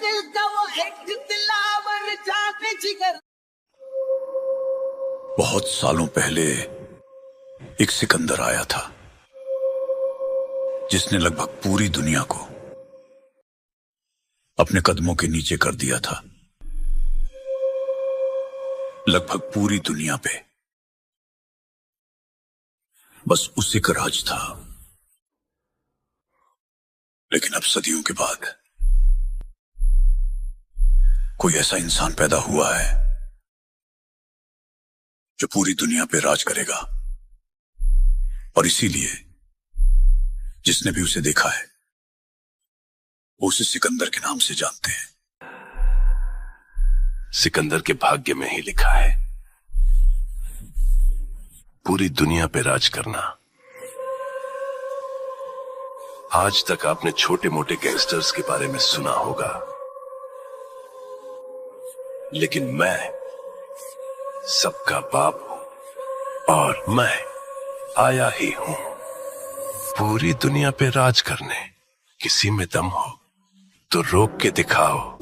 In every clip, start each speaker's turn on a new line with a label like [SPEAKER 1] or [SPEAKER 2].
[SPEAKER 1] दिल का वो एक दिलावर जाने जिगर।
[SPEAKER 2] बहुत सालों पहले एक सिकंदर आया था जिसने लगभग पूरी दुनिया को अपने कदमों के नीचे कर दिया था। लगभग पूरी दुनिया पे बस उसी का राज था। लेकिन अब सदियों के बाद कोई ऐसा इंसान पैदा हुआ है जो पूरी दुनिया पे राज करेगा। और इसीलिए जिसने भी उसे देखा है वो उसे सिकंदर के नाम से जानते हैं।
[SPEAKER 3] सिकंदर के भाग्य में ही लिखा है पूरी दुनिया पे राज करना। आज तक आपने छोटे मोटे गैंगस्टर्स के बारे में सुना होगा, लेकिन मैं सबका बाप हूं और मैं आया ही हूं पूरी दुनिया पे राज करने। किसी में दम हो तो रोक के दिखाओ।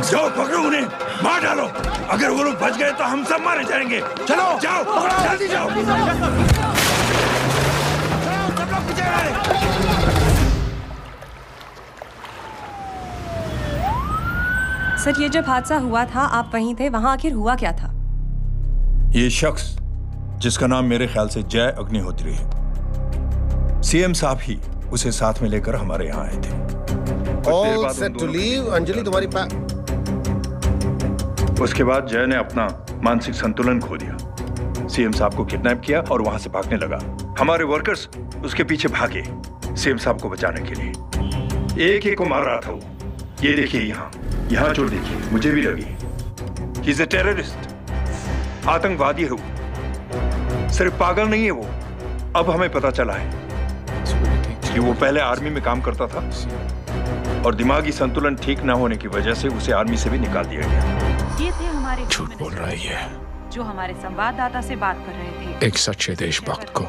[SPEAKER 4] जाओ पकड़ो उन्हें, मार डालो। अगर वो लोग बच गए तो हम सब मारे जाएंगे। चलो जाओ, जल्दी जाओ।
[SPEAKER 5] सर, ये जब हादसा हुआ था आप वहीं थे, वहां आखिर हुआ क्या था?
[SPEAKER 4] ये शख्स जिसका नाम मेरे ख्याल से जय अग्निहोत्री है, सीएम साहब ही उसे साथ में लेकर हमारे यहाँ आए थे।
[SPEAKER 6] All set to leave, Anjali तुम्हारी
[SPEAKER 4] उसके बाद जय ने अपना मानसिक संतुलन खो दिया। सीएम साहब को किडनैप किया और वहां से भागने लगा। हमारे वर्कर्स उसके पीछे भागे सीएम साहब को बचाने के लिए। एक एक को मार रहा था वो। ये देखिए यहाँ चोट देखिए, मुझे भी लगी। ही इज अ टेररिस्ट, आतंकवादी है वो। सिर्फ पागल नहीं है वो, अब हमें पता चला है कि वो पहले आर्मी में काम करता था और दिमागी संतुलन ठीक न होने की वजह से उसे आर्मी से भी निकाल दिया गया।
[SPEAKER 7] ये थे हमारे
[SPEAKER 2] झूठ बोल रहा है ये,
[SPEAKER 7] जो हमारे संवाददाता से बात कर रहे थे।
[SPEAKER 8] एक सच्चे देशभक्त को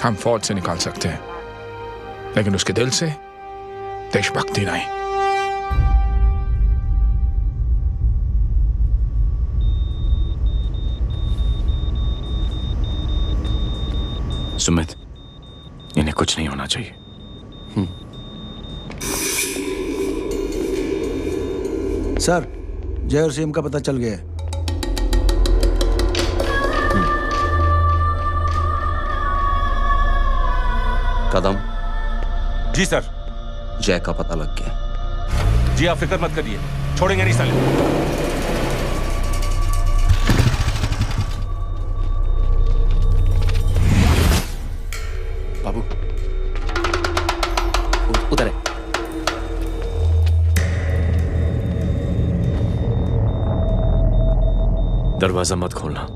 [SPEAKER 8] हम फौज से निकाल सकते हैं, लेकिन उसके दिल से देशभक्ति नहीं।
[SPEAKER 9] सुमित, इन्हें कुछ नहीं होना चाहिए।
[SPEAKER 6] सर, जय और सीएम का पता चल गया है।
[SPEAKER 10] कदम।
[SPEAKER 11] जी सर।
[SPEAKER 10] जय का पता लग गया।
[SPEAKER 11] जी आप फिक्र मत करिए, छोड़ेंगे नहीं साले।
[SPEAKER 9] बाबू उधर है। दरवाजा मत खोलना।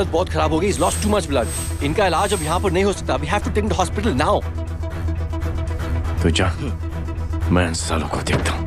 [SPEAKER 9] हालत बहुत खराब हो गई। He's lost too much blood. इनका इलाज अब यहाँ पर नहीं हो सकता। We have to take him to hospital now. तो जा, मैं इन सालों को देखता हूँ।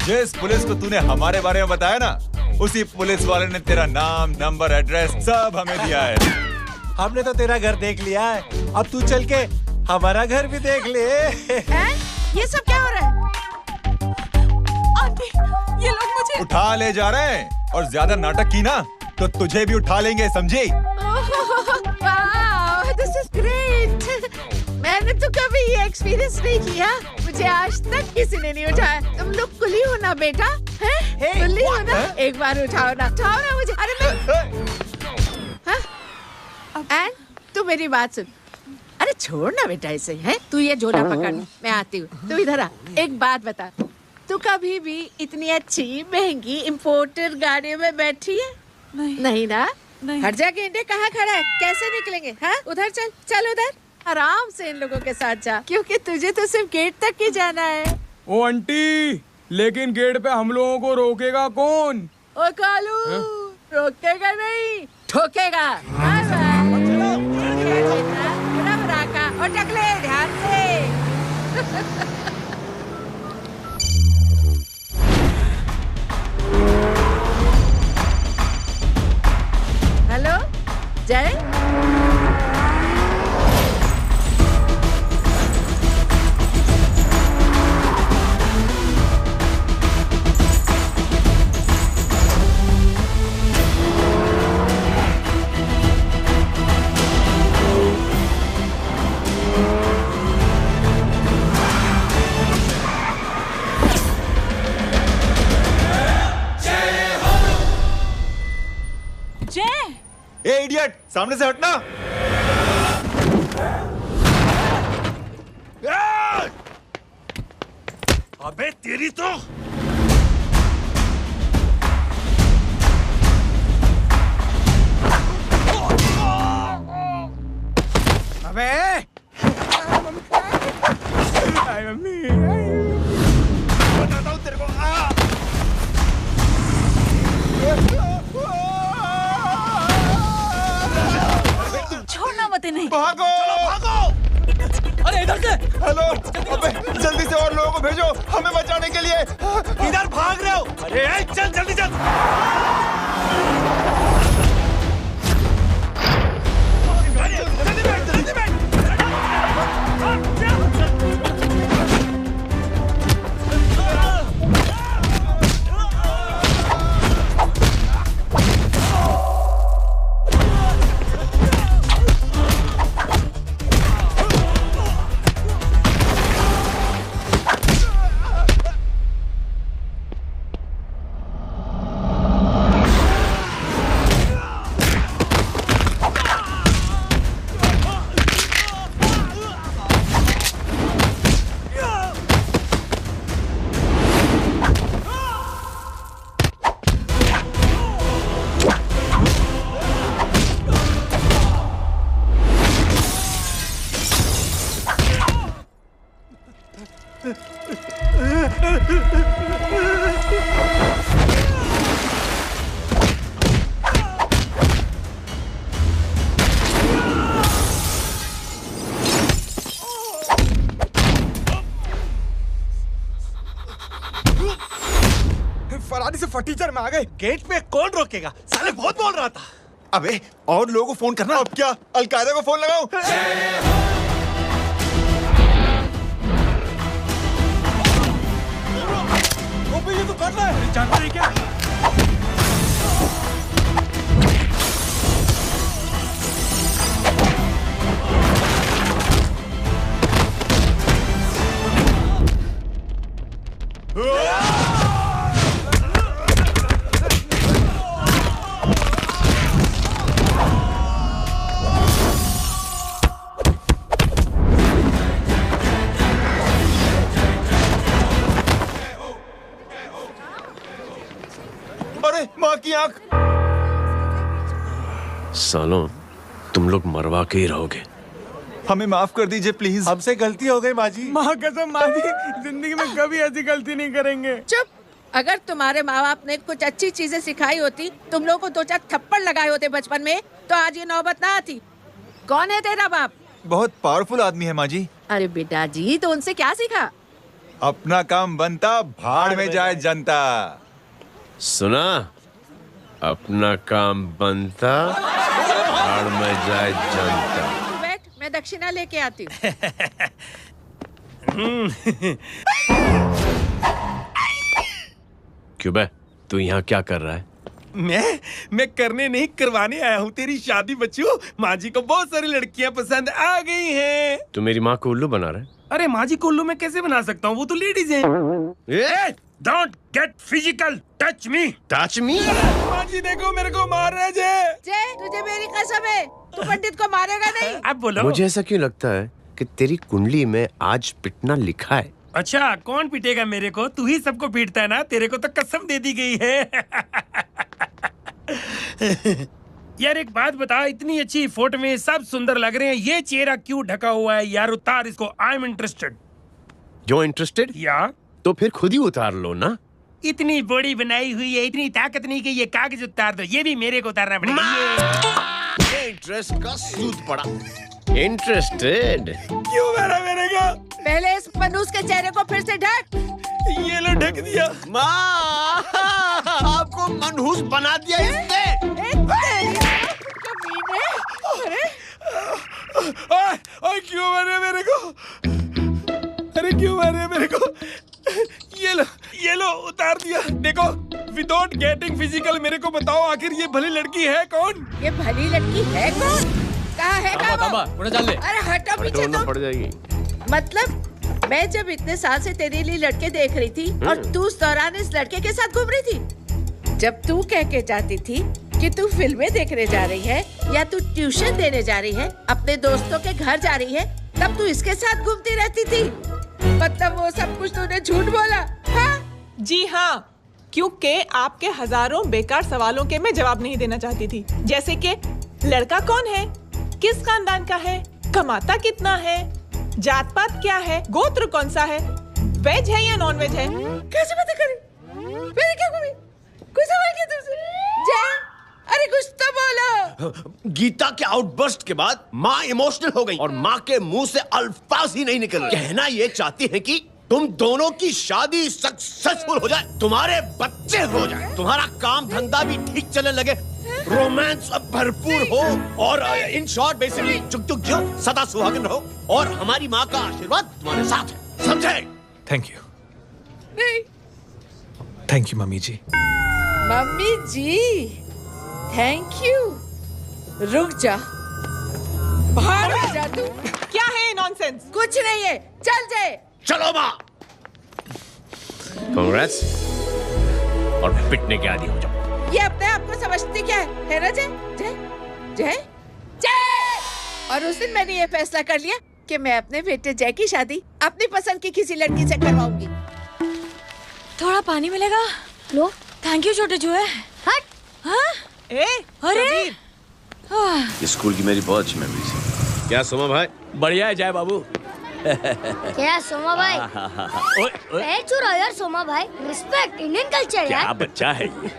[SPEAKER 11] जिस पुलिस को तूने हमारे बारे में बताया ना, उसी पुलिस वाले ने तेरा नाम, नंबर, एड्रेस सब हमें दिया है।
[SPEAKER 12] हमने तो तेरा घर देख लिया है, अब तू चल के हमारा घर भी देख ले।
[SPEAKER 1] ये सब क्या हो रहा है? आंटी, ये लोग मुझे
[SPEAKER 11] उठा ले जा रहे हैं, और ज्यादा नाटक की ना तो तुझे भी उठा लेंगे, समझी?
[SPEAKER 1] This is great. मैंने तो कभी ये एक्सपीरियंस नहीं किया, मुझे आज तक किसी ने नहीं उठाया। तुम लोग कुली हो ना बेटा, हैं? कुली हो ना? एक बार उठाओ ना मुझे। अरे मैं एंड तू मेरी बात सुन। अरे छोड़ ना बेटा इसे, हैं? तू ये झोला पकड़, मैं आती हूँ। तू इधर आ, एक बात बता, तू कभी भी इतनी अच्छी महंगी इम्पोर्टेड गाड़ियों में बैठी है? नहीं ना? हर जगह इंडिया कहाँ खड़ा है, कैसे निकलेंगे? हाँ, उधर चल, चल उधर, आराम से इन लोगों के साथ जा, क्योंकि तुझे तो सिर्फ गेट तक ही जाना है।
[SPEAKER 13] ओ आंटी, लेकिन गेट पे हम लोगों को रोकेगा कौन?
[SPEAKER 1] ओ कालू, रोकेगा नहीं, ठोकेगा। और टकले ध्यान से। हेलो जय,
[SPEAKER 11] ए इडियट, सामने से हटना।
[SPEAKER 3] अबे तेरी तो
[SPEAKER 13] अबे
[SPEAKER 3] बताता हूँ तेरे को।
[SPEAKER 1] छोड़ना मत इन्हें।
[SPEAKER 11] भागो,
[SPEAKER 3] भागो।
[SPEAKER 11] अरे इधर से। हेलो, अबे जल्दी से और लोगों को भेजो हमें बचाने के लिए।
[SPEAKER 3] इधर भाग रहे हो? अरे चल जल्दी चल। जल्दी बैठ।
[SPEAKER 12] फटीचर में आ गए। गेट पे कौन रोकेगा? साले बहुत बोल रहा था। अबे और लोगों को फोन करना। अब क्या अलकायदा को फोन लगाऊं? ये तो कर रहा है। जानता है क्या? अरे माँ की आंख।
[SPEAKER 3] सालों तुम लोग मरवा के ही रहोगे।
[SPEAKER 11] हमें माफ कर दीजिए प्लीज।
[SPEAKER 12] हमसे गलती हो गई माँ जी।
[SPEAKER 13] माँ कसम माँ जी, जिंदगी में कभी ऐसी गलती नहीं करेंगे।
[SPEAKER 1] चुप। अगर तुम्हारे माँ बाप ने कुछ अच्छी चीजें सिखाई होती, तुम लोगों को 2-4 थप्पड़ लगाए होते बचपन में, तो आज ये नौबत ना आती। कौन है तेरा बाप?
[SPEAKER 11] बहुत पावरफुल आदमी है माँ जी।
[SPEAKER 1] अरे बेटा जी, तो उनसे क्या सीखा?
[SPEAKER 11] अपना काम बनता, भाड़ में जाए जनता।
[SPEAKER 3] सुना? अपना काम बनता, भाड़ में जाए जनता।
[SPEAKER 1] बैठ, मैं दक्षिणा लेके आती हूँ।
[SPEAKER 3] क्यों बे, तू यहाँ क्या कर रहा है?
[SPEAKER 14] मैं करने नहीं करवाने आया हूँ तेरी शादी बच्चों। माँ जी को बहुत सारी लड़कियाँ पसंद आ गई हैं।
[SPEAKER 3] तू मेरी माँ को उल्लू बना रहा है?
[SPEAKER 14] अरे माँ जी को उल्लू मैं कैसे बना सकता हूँ? वो तो लेडीज हैं। Don't get physical. Touch me.
[SPEAKER 3] Touch me?
[SPEAKER 14] माँ जी देखो मेरे को मार रहे
[SPEAKER 1] जय, तुझे मेरी कसम है, तू पंडित को मारेगा नहीं।
[SPEAKER 14] अब बोलो।
[SPEAKER 3] मुझे ऐसा क्यों लगता है कि तेरी कुंडली में आज पिटना लिखा है?
[SPEAKER 14] अच्छा, कौन पीटेगा मेरे को? तू ही सबको पीटता है ना। तेरे को तो कसम दे दी गई है। यार एक बात बता, इतनी अच्छी फोटो में सब सुंदर लग रहे हैं, ये चेहरा क्यों ढका हुआ है? यार उतार इसको। I am interested.
[SPEAKER 3] जो इंटरेस्टेड?
[SPEAKER 14] या
[SPEAKER 3] तो फिर खुद ही उतार लो ना।
[SPEAKER 14] इतनी बॉडी बनाई हुई है, इतनी ताकत नहीं कि ये कागज उतार दो। ये भी मेरे को उतारना पड़ेगा।
[SPEAKER 3] ये इंटरेस्ट का सूद पड़ा। इंटरेस्टेड?
[SPEAKER 14] क्यों मारा मेरे को?
[SPEAKER 1] पहले इस मनूस के चेहरे को फिर से ढक।
[SPEAKER 14] ये लो ढक दिया।
[SPEAKER 3] माँ, आपको मनहूस बना दिया इसने।
[SPEAKER 14] ओए क्यों मारे मेरे को? अरे क्यों मारे मेरे को? ये लो उतार दिया। देखो, विदाउट गेटिंग फिजिकल मेरे को बताओ आखिर ये भली लड़की है कौन?
[SPEAKER 1] ये भली लड़की है कौन? कहाँ है वो? अरे हटो पीछे तो।
[SPEAKER 3] पड़ जाएगी।
[SPEAKER 1] मतलब मैं जब इतने साल से तेरे लिए लड़के देख रही थी और तू उस दौरान इस लड़के के साथ घूम रही थी। जब तू कह के जाती थी कि तू फिल्में देखने जा रही है या तू ट्यूशन देने जा रही है, अपने दोस्तों के घर जा रही है, तब तू इसके साथ घूमती रहती थी। मतलब वो सब कुछ तूने झूठ बोला? हाँ?
[SPEAKER 15] जी हाँ, क्योंकि आपके हजारों बेकार सवालों के मैं जवाब नहीं देना चाहती थी। जैसे कि लड़का कौन है, किस खानदान का है, कमाता कितना है, जात पात क्या है, गोत्र कौन सा है, वेज है या नॉन वेज है।
[SPEAKER 1] कैसे पता करें? मैंने क्या कोई सवाल किया तुमसे? जय, अरे कुछ तो बोलो।
[SPEAKER 3] गीता के आउटबर्स्ट के बाद माँ इमोशनल हो गई और माँ के मुंह से अल्फाज ही नहीं निकल रहे। कहना ये चाहती है कि तुम दोनों की शादी सक्सेसफुल हो जाए, तुम्हारे बच्चे हो जाए, तुम्हारा काम धंधा भी ठीक चलने लगे, रोमांस अब भरपूर हो और इन शॉर्ट बेसिकली जुग जुग जियो, सदा सुहागन रहो और हमारी माँ का आशीर्वाद तुम्हारे साथ है। समझे?
[SPEAKER 11] Thank you.
[SPEAKER 1] नहीं।
[SPEAKER 11] Thank you mummy ji.
[SPEAKER 1] Mummy ji thank you. रुक जा, बाहर आ जा तू।
[SPEAKER 15] क्या है नॉनसेंस?
[SPEAKER 1] कुछ नहीं है, चल जाए।
[SPEAKER 3] चलो माँ। कांग्रेस और पिटने के आदी हो जाओ।
[SPEAKER 1] ये अपने आप को समझती क्या है ना जय? जय जय जय। और उस दिन मैंने ये फैसला कर लिया कि मैं अपने बेटे जय की शादी अपनी पसंद की किसी लड़की से करवाऊंगी।
[SPEAKER 16] थोड़ा पानी मिलेगा? लो। थैंक यू छोटे चूहे। हट। हाँ? अरे
[SPEAKER 3] स्कूल की मेरी बहुत अच्छी मेमोरीज है। क्या सोमा भाई?
[SPEAKER 9] बढ़िया है जय बाबू।
[SPEAKER 17] क्या सोमा भाई? पैर छू यार सोमा भाई, रिस्पेक्ट इंडियन कल्चर यार।
[SPEAKER 9] क्या बच्चा है ये?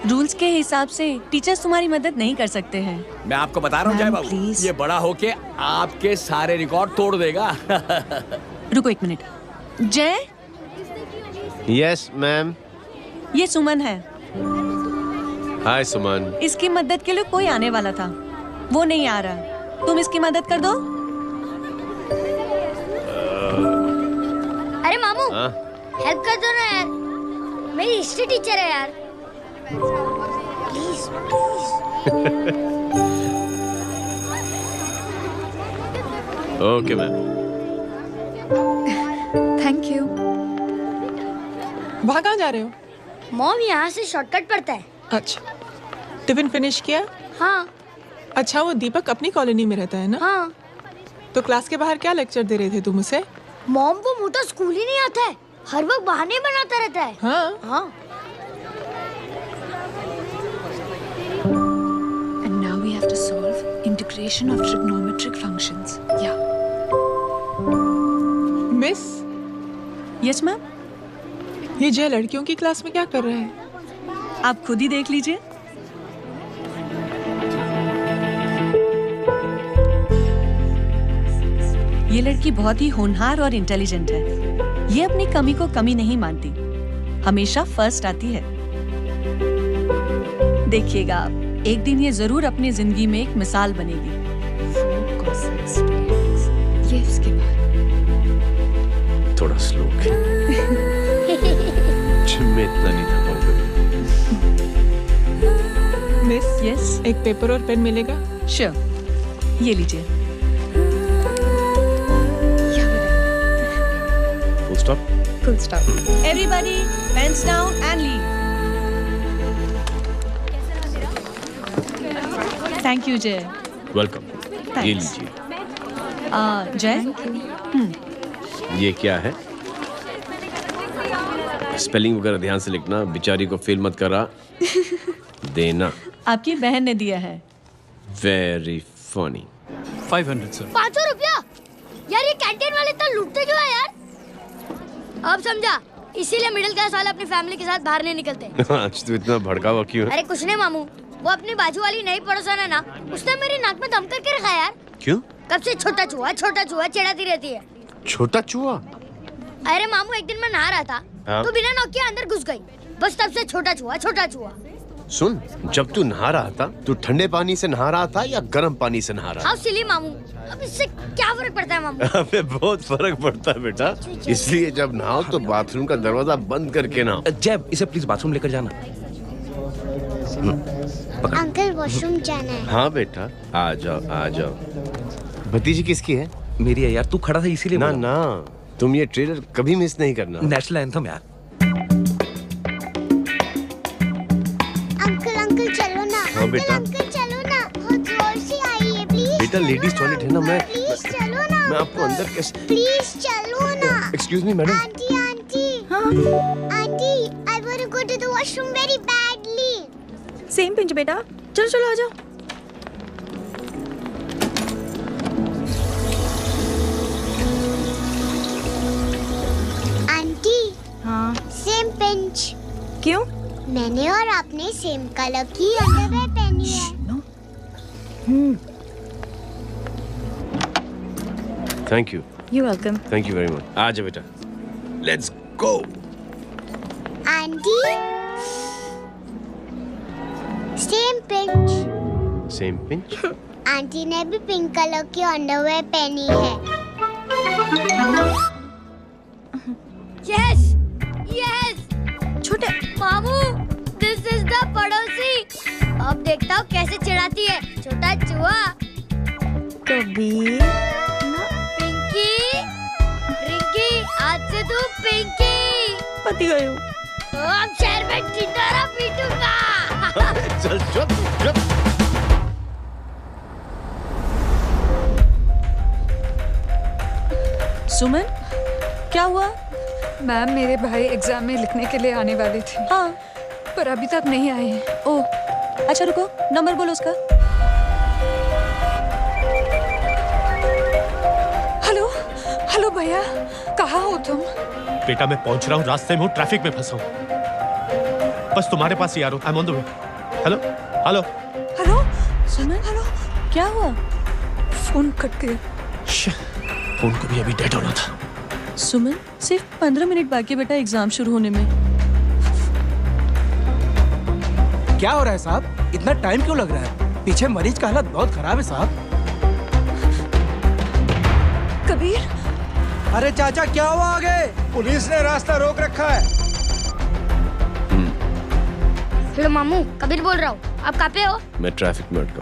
[SPEAKER 5] रूल्स के हिसाब से टीचर्स तुम्हारी मदद नहीं कर सकते हैं।
[SPEAKER 9] मैं आपको बता रहा हूँ जय बाबू, ये बड़ा होके आपके सारे रिकॉर्ड तोड़ देगा।
[SPEAKER 5] रुको एक मिनट। जय।
[SPEAKER 3] Yes ma'am.
[SPEAKER 5] ये सुमन है।
[SPEAKER 9] हाय सुमन।
[SPEAKER 5] इसकी मदद के लिए कोई आने वाला था, वो नहीं आ रहा। तुम इसकी मदद कर दो।
[SPEAKER 17] अरे मामू, हेल्प कर दो ना यार, मेरी हिस्ट्री टीचर है यार। Please please.
[SPEAKER 9] Okay ma'am.
[SPEAKER 16] Thank you.
[SPEAKER 15] वहाँ कहाँ जा रहे हो?
[SPEAKER 17] मॉम यहाँ से शॉर्टकट पड़ता है।
[SPEAKER 15] अच्छा, टिफिन फिनिश किया?
[SPEAKER 17] हाँ।
[SPEAKER 15] अच्छा, वो दीपक अपनी कॉलोनी में रहता है ना?
[SPEAKER 17] हाँ।
[SPEAKER 15] तो क्लास के बाहर क्या लेक्चर दे रहे थे तुम उसे?
[SPEAKER 17] मॉम वो मोटा स्कूल ही नहीं आता है, हर वक्त बहाने बनाता रहता है।
[SPEAKER 15] हाँ
[SPEAKER 17] हाँ।
[SPEAKER 16] And now we have to solve integration of trigonometric functions. Yeah.
[SPEAKER 15] Miss.
[SPEAKER 5] Yes ma'am.
[SPEAKER 15] ये जय लड़कियों की क्लास में क्या कर रहा है?
[SPEAKER 5] आप खुद ही देख लीजिए। ये लड़की बहुत ही होनहार और इंटेलिजेंट है। ये अपनी कमी को कमी नहीं मानती, हमेशा फर्स्ट आती है। देखिएगा आप, एक दिन ये जरूर अपनी जिंदगी में एक मिसाल बनेगी।
[SPEAKER 16] ये इसके बाद
[SPEAKER 9] थोड़ा स्लो मैं इतना नहीं था पाऊंगा।
[SPEAKER 15] मिस,
[SPEAKER 5] यस,
[SPEAKER 15] एक पेपर और पेन मिलेगा?
[SPEAKER 5] श्योर, ये लीजिए।
[SPEAKER 9] Full stop.
[SPEAKER 16] Full stop.
[SPEAKER 5] Everybody, pens down and leave. Thank you, Jay.
[SPEAKER 9] Welcome. ये लीजिए।
[SPEAKER 5] जय,
[SPEAKER 9] ये क्या है? स्पेलिंग वगैरह ध्यान से लिखना, बेचारी को फेल मत करा देना।
[SPEAKER 5] आपकी बहन ने दिया है।
[SPEAKER 9] Very funny.
[SPEAKER 10] 500 सर।
[SPEAKER 17] 500 रुपया? यार ये कैंटीन वाले तो लूटते क्यों है यार? अब समझा, इसीलिए मिडिल क्लास वाले अपनी फैमिली के साथ बाहर नहीं निकलते।
[SPEAKER 9] आज तो इतना भड़कावा क्यों है?
[SPEAKER 17] अरे कुछ नहीं मामू, वो अपनी बाजू वाली नई पड़ोसन है ना, उसने मेरी नाक में दम करके रखा यार।
[SPEAKER 9] क्यों?
[SPEAKER 17] कब से छोटा चूहा चिढ़ाती रहती है।
[SPEAKER 9] छोटा चूहा?
[SPEAKER 17] अरे मामू, एक दिन मैं नहा रहा था,
[SPEAKER 9] हाँ?
[SPEAKER 17] तो बिना नॉक के अंदर घुस गई, बस तब से छोटा चूहा।
[SPEAKER 9] सुन, जब तू नहा रहा था, तू ठंडे पानी से नहा रहा था या गर्म पानी से नहा रहा था?
[SPEAKER 17] हाउ सिली मामू, अब इससे क्या फर्क पड़ता है मामू?
[SPEAKER 9] अबे बहुत फर्क पड़ता है बेटा, इसलिए जब नहाओ तो बाथरूम का दरवाजा बंद करके नहाओ।
[SPEAKER 10] जैब, इसे प्लीज बाथरूम लेकर जाना।
[SPEAKER 17] अंकल वॉशरूम जाना है।
[SPEAKER 9] हाँ बेटा, आ जाओ। भतीजी किसकी है?
[SPEAKER 10] मेरी है यार, तू खड़ा था इसीलिए।
[SPEAKER 9] ना, तुम ये ट्रेलर कभी मिस नहीं करना।
[SPEAKER 10] नेशनल एंथम यार।
[SPEAKER 17] अंकल चलो ना।
[SPEAKER 9] हाँ बेटा।
[SPEAKER 17] अंकल चलो ना, बहुत जोर से आई है, प्लीज।
[SPEAKER 9] बेटा लेडीज टॉयलेट है ना,
[SPEAKER 17] प्लीज चलो ना।
[SPEAKER 9] मैं आपको अंदर कैसे?
[SPEAKER 17] प्लीज चलो ना।
[SPEAKER 9] Excuse me madam.
[SPEAKER 17] Aunty, I want to go to the washroom very badly.
[SPEAKER 16] Same pinch बेटा, चलो आ जाओ।
[SPEAKER 17] आंटी।
[SPEAKER 16] हाँ।
[SPEAKER 17] Same pinch.
[SPEAKER 16] क्यों?
[SPEAKER 17] मैंने और आपने सेम कलर की अंडरवेयर पहनी है।
[SPEAKER 9] Thank you.
[SPEAKER 16] You're welcome.
[SPEAKER 9] Thank you very much. आ जाओ बेटा, let's go.
[SPEAKER 17] Auntie, same pinch.
[SPEAKER 9] Same pinch?
[SPEAKER 17] Auntie ने भी पिंक कलर की अंडरवेयर पहनी है। यस छोटे मामू, दिस इज द पड़ोसी। अब देखता हूँ कैसे चिढ़ाती है छोटा चूहा।
[SPEAKER 16] कभी
[SPEAKER 17] रिंकी, आज से तू पिंकी।
[SPEAKER 16] पति गई हूँ।
[SPEAKER 17] अब शहर में टिंडोरा पीटूंगा।
[SPEAKER 9] चल।
[SPEAKER 5] सुमन, क्या हुआ?
[SPEAKER 16] मैम, मेरे भाई एग्जाम में लिखने के लिए आने वाले थे।
[SPEAKER 5] हाँ,
[SPEAKER 16] पर अभी तक नहीं आए हैं।
[SPEAKER 5] ओह, अच्छा रुको, नंबर बोलो उसका।
[SPEAKER 16] हेलो भैया, कहाँ हो तुम?
[SPEAKER 3] बेटा मैं पहुंच रहा हूँ, रास्ते में हूँ, ट्रैफिक में फंसा हूँ, बस तुम्हारे पास ही आ रहा हूँ। I am on the way. Hello.
[SPEAKER 5] Suman, hello, क्या हुआ?
[SPEAKER 16] फोन कट गया।
[SPEAKER 3] फोन को भी अभी डेड होना था।
[SPEAKER 5] सुमन, सिर्फ 15 मिनट बाकी बेटा एग्जाम शुरू होने में।
[SPEAKER 6] क्या हो रहा है साहब? इतना टाइम क्यों लग रहा है? पीछे मरीज का हालत बहुत खराब है साहब।
[SPEAKER 16] कबीर,
[SPEAKER 6] अरे चाचा क्या हुआ आगे?
[SPEAKER 14] पुलिस ने रास्ता रोक रखा है।
[SPEAKER 17] हेलो मामू, कबीर बोल रहा हूँ। आप कहाँ पे हो?
[SPEAKER 9] मैं ट्रैफिक में अटका।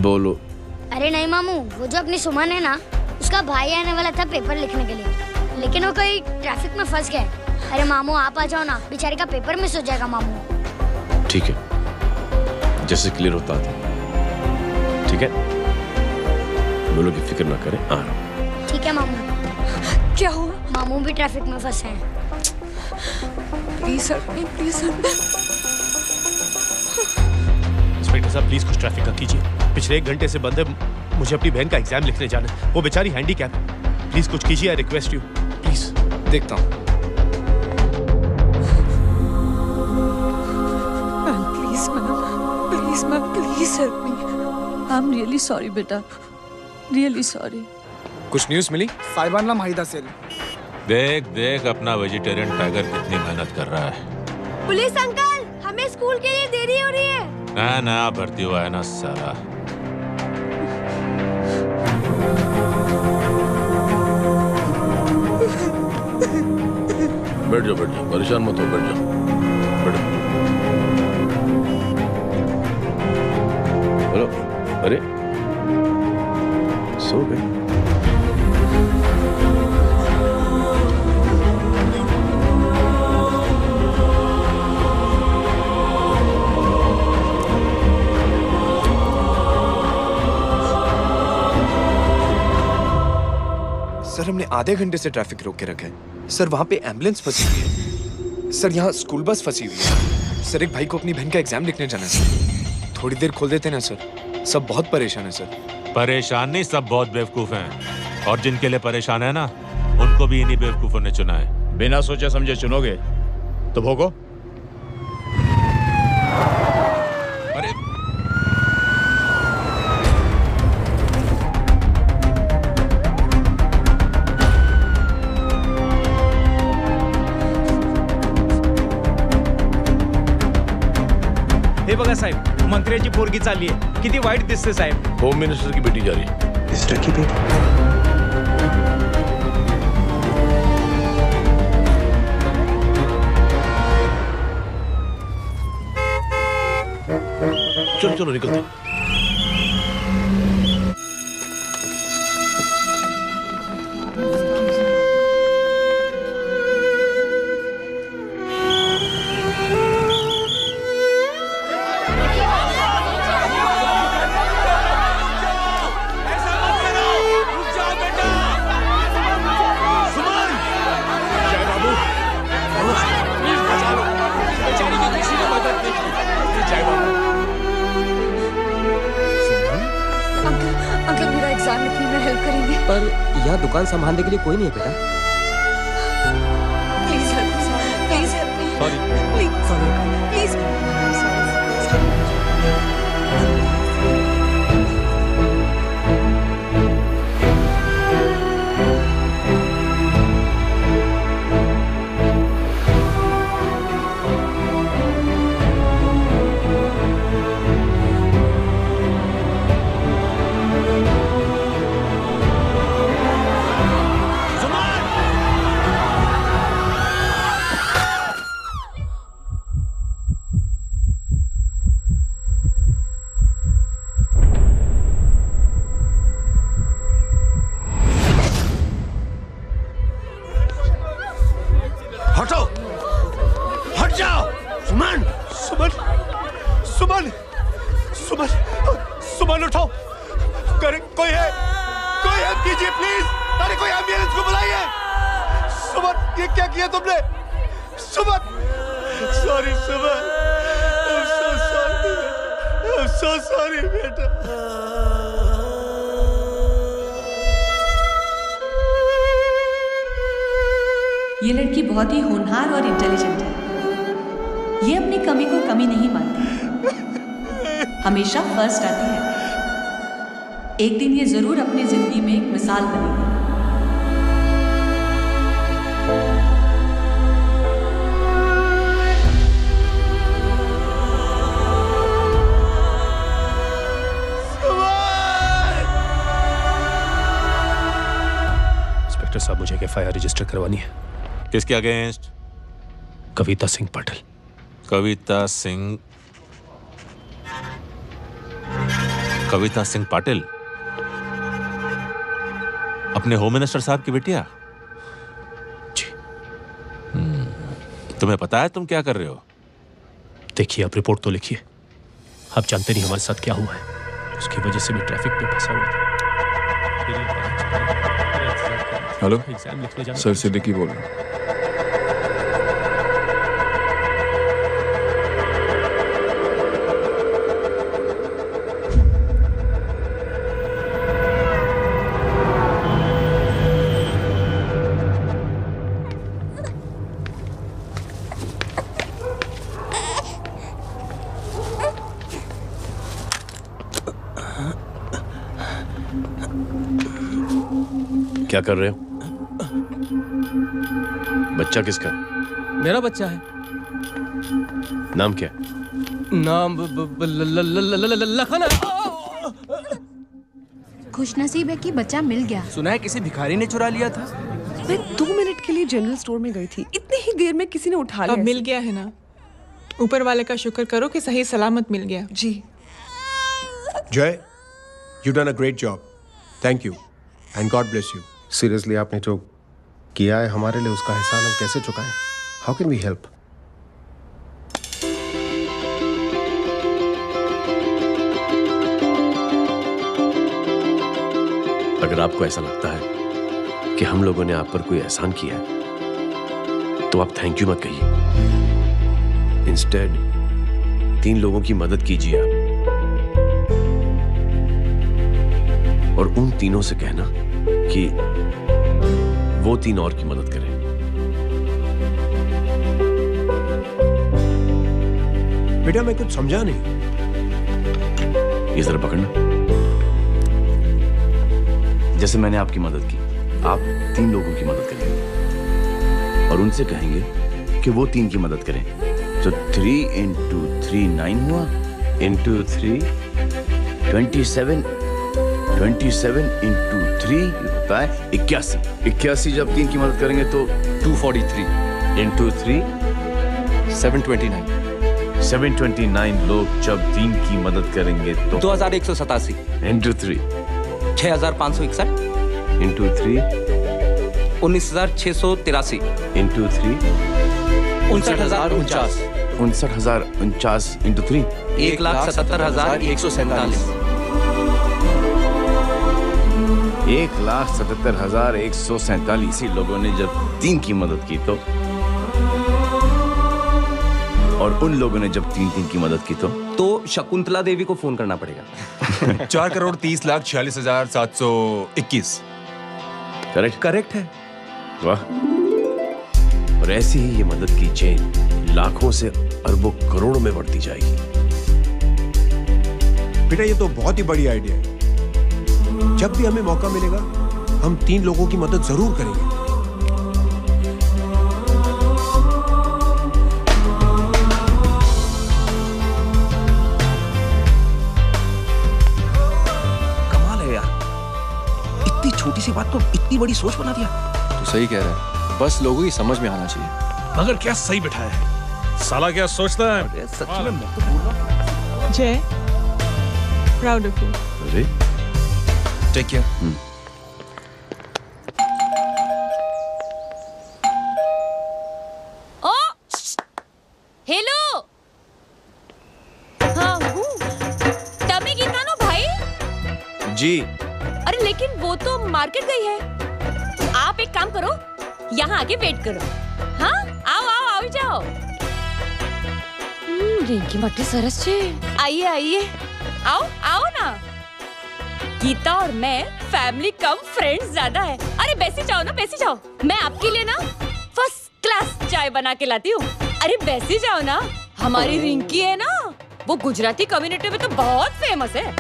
[SPEAKER 9] बोलो।
[SPEAKER 17] अरे नहीं मामू, वो जो अपनी सुमन है ना, उसका भाई आने वाला था पेपर लिखने के लिए, लेकिन वो कहीं ट्रैफिक में फंस गया। अरे मामू आप आ जाओ ना, बेचारे का पेपर मिस हो जाएगा मामू।
[SPEAKER 9] ठीक है, जैसे क्लियर होता था। ठीक है, बोलो कि फिक्र ना करें, आ रहा हूँ।
[SPEAKER 17] ठीक है मामू।
[SPEAKER 16] क्या हुआ?
[SPEAKER 17] मामू भी ट्रैफिक में फंसे हैं।
[SPEAKER 16] Please help me, please help me.
[SPEAKER 3] Inspector साहब प्लीज कुछ ट्रैफिक का कीजिए। पिछले 1 घंटे से बंद है, मुझे अपनी बहन का एग्जाम लिखने जाना है। वो बेचारी हैंडीकैप है। प्लीज कुछ कीजिए, आई रिक्वेस्ट यू प्लीज।
[SPEAKER 11] देखता हूँ।
[SPEAKER 16] Please ma'am, please help me. I am really sorry बेटा, रियली सॉरी।
[SPEAKER 11] कुछ न्यूज़ मिली?
[SPEAKER 6] साहिबाना माहिदा सेल।
[SPEAKER 18] देख देख अपना वेजिटेरियन टाइगर कितनी मेहनत कर रहा है।
[SPEAKER 17] पुलिस अंकल, हमें स्कूल के लिए देरी हो रही है।
[SPEAKER 18] नया भर्ती हुआ है ना साला।
[SPEAKER 9] बैठ जाओ, परेशान मत हो, बैठ जाओ, बैठो। हेलो, अरे सो गए?
[SPEAKER 11] सर हमने आधे घंटे से ट्रैफिक रोक के रखा है। सर वहाँ पे एम्बुलेंस फंसी हुई है। सर यहाँ स्कूल बस फंसी हुई है। सर एक भाई को अपनी बहन का एग्जाम लिखने जाना है सर। थोड़ी देर खोल देते ना सर। सब बहुत परेशान है सर।
[SPEAKER 18] परेशान नहीं, सब बहुत बेवकूफ हैं। और जिनके लिए परेशान है ना, उनको भी इन्हीं बेवकूफों ने चुना है।
[SPEAKER 3] बिना सोचे समझे चुनोगे तो भोगो।
[SPEAKER 18] अरे
[SPEAKER 10] हे बघा साहेब, मंत्र्याची पोरगी चालली आहे. किती वाईट दिसते साहेब.
[SPEAKER 9] होम मिनिस्टर की बेटी जा रही है.
[SPEAKER 10] मिनिस्टर की बेटी.
[SPEAKER 9] चलो चलो निकलते.
[SPEAKER 10] पर यहाँ दुकान संभालने के लिए कोई नहीं है बेटा.
[SPEAKER 16] Please help me.
[SPEAKER 10] Sorry.
[SPEAKER 16] Please.
[SPEAKER 5] ये लड़की बहुत ही होनहार और इंटेलिजेंट है। ये अपनी कमी को कमी नहीं मानती, हमेशा फर्स्ट आती है। एक दिन ये जरूर अपनी जिंदगी में एक मिसाल बनेगी।
[SPEAKER 19] एफआईआर रजिस्टर करवानी है।
[SPEAKER 18] किसके अगेंस्ट?
[SPEAKER 19] कविता सिंह पाटिल।
[SPEAKER 18] कविता सिंह पाटिल, अपने होम मिनिस्टर साहब की बेटिया?
[SPEAKER 19] जी।
[SPEAKER 18] तुम्हें पता है तुम क्या कर रहे हो?
[SPEAKER 19] देखिए, आप रिपोर्ट तो लिखिए। आप जानते नहीं हमारे साथ क्या हुआ है, उसकी वजह से मैं ट्रैफिक पे फंसा हुआ था।
[SPEAKER 8] हेलो
[SPEAKER 19] एग्जाम लिखने जाना।
[SPEAKER 8] सर सिद्दीकी बोल रहा हूँ।
[SPEAKER 9] क्या कर रहे हो? बच्चा किसका?
[SPEAKER 6] मेरा बच्चा है।
[SPEAKER 9] नाम क्या?
[SPEAKER 6] नाम लखन है।
[SPEAKER 20] खुशनसीब है कि बच्चा मिल गया।
[SPEAKER 6] सुना है किसी भिखारी ने चुरा लिया था।
[SPEAKER 21] मैं 2 मिनट के लिए जनरल स्टोर में गई थी, इतनी ही देर में किसी ने उठा लिया।
[SPEAKER 15] अब मिल गया है ना, ऊपर वाले का शुक्र करो कि सही सलामत मिल गया।
[SPEAKER 21] जी।
[SPEAKER 12] जय, you done a great job. Thank you and God bless you.
[SPEAKER 22] Seriously आपने जो किया है हमारे लिए, उसका एहसान हम कैसे चुकाएं? How can we help?
[SPEAKER 9] अगर आपको ऐसा लगता है कि हम लोगों ने आप पर कोई एहसान किया है, तो आप थैंक यू मत कहिए। इंस्टेड 3 लोगों की मदद कीजिए आप, और उन तीनों से कहना कि वो 3 और की मदद करें।
[SPEAKER 12] बेटा मैं कुछ समझा नहीं।
[SPEAKER 9] ये जरा पकड़ना। जैसे मैंने आपकी मदद की, आप 3 लोगों की मदद करेंगे और उनसे कहेंगे कि वो 3 की मदद करें। तो 3 into 3 9 हुआ, into 3 27, 27 into 3 होता है 81। 81 जब 3 की मदद करेंगे तो 243 into 3 729। 729 लोग जब 3 की मदद करेंगे तो
[SPEAKER 6] 2187
[SPEAKER 9] into 3
[SPEAKER 6] 6561
[SPEAKER 9] into 3
[SPEAKER 6] 19683
[SPEAKER 9] into 3
[SPEAKER 6] 59049
[SPEAKER 9] 59049 into 3
[SPEAKER 6] 1,77,147
[SPEAKER 9] 1,77,147 लोगों ने जब 3 की मदद की तो, और उन लोगों ने जब 3 की मदद की तो
[SPEAKER 6] शकुंतला देवी को फोन करना पड़ेगा।
[SPEAKER 12] 4,30,46,721।
[SPEAKER 9] करेक्ट है। वाह। और ऐसी ही ये मदद की चेन लाखों से अरबों करोड़ों में बढ़ती जाएगी।
[SPEAKER 12] बेटा ये तो बहुत ही बड़ी आइडिया है। जब भी हमें मौका मिलेगा हम 3 लोगों की मदद जरूर करेंगे।
[SPEAKER 6] छोटी सी बात को इतनी बड़ी सोच बना दिया।
[SPEAKER 11] तू सही कह रहा है, बस लोगों की समझ में आना चाहिए।
[SPEAKER 14] मगर क्या सही बिठाया है, साला क्या सोचता है।
[SPEAKER 6] सच में मैं तो बोल रहा हूं।
[SPEAKER 15] जय, प्राउड ऑफ यू।
[SPEAKER 9] अरे
[SPEAKER 11] टेक केयर।
[SPEAKER 16] ओ हेलो, हाँ तभी गीता नो भाई
[SPEAKER 9] जी।
[SPEAKER 16] अरे लेकिन वो तो मार्केट गई है। आप एक काम करो, यहाँ आके वेट करो। हाँ आओ जाओ। रिंकी मट्टी सरस छे। आइए आओ ना। गीता और मैं फैमिली कम फ्रेंड्स ज्यादा है। अरे बैसी जाओ। मैं आपके लिए ना फर्स्ट क्लास चाय बना के लाती हूँ। अरे बैसी जाओ ना। हमारी रिंकी है ना, वो गुजराती कम्युनिटी में तो बहुत फेमस है।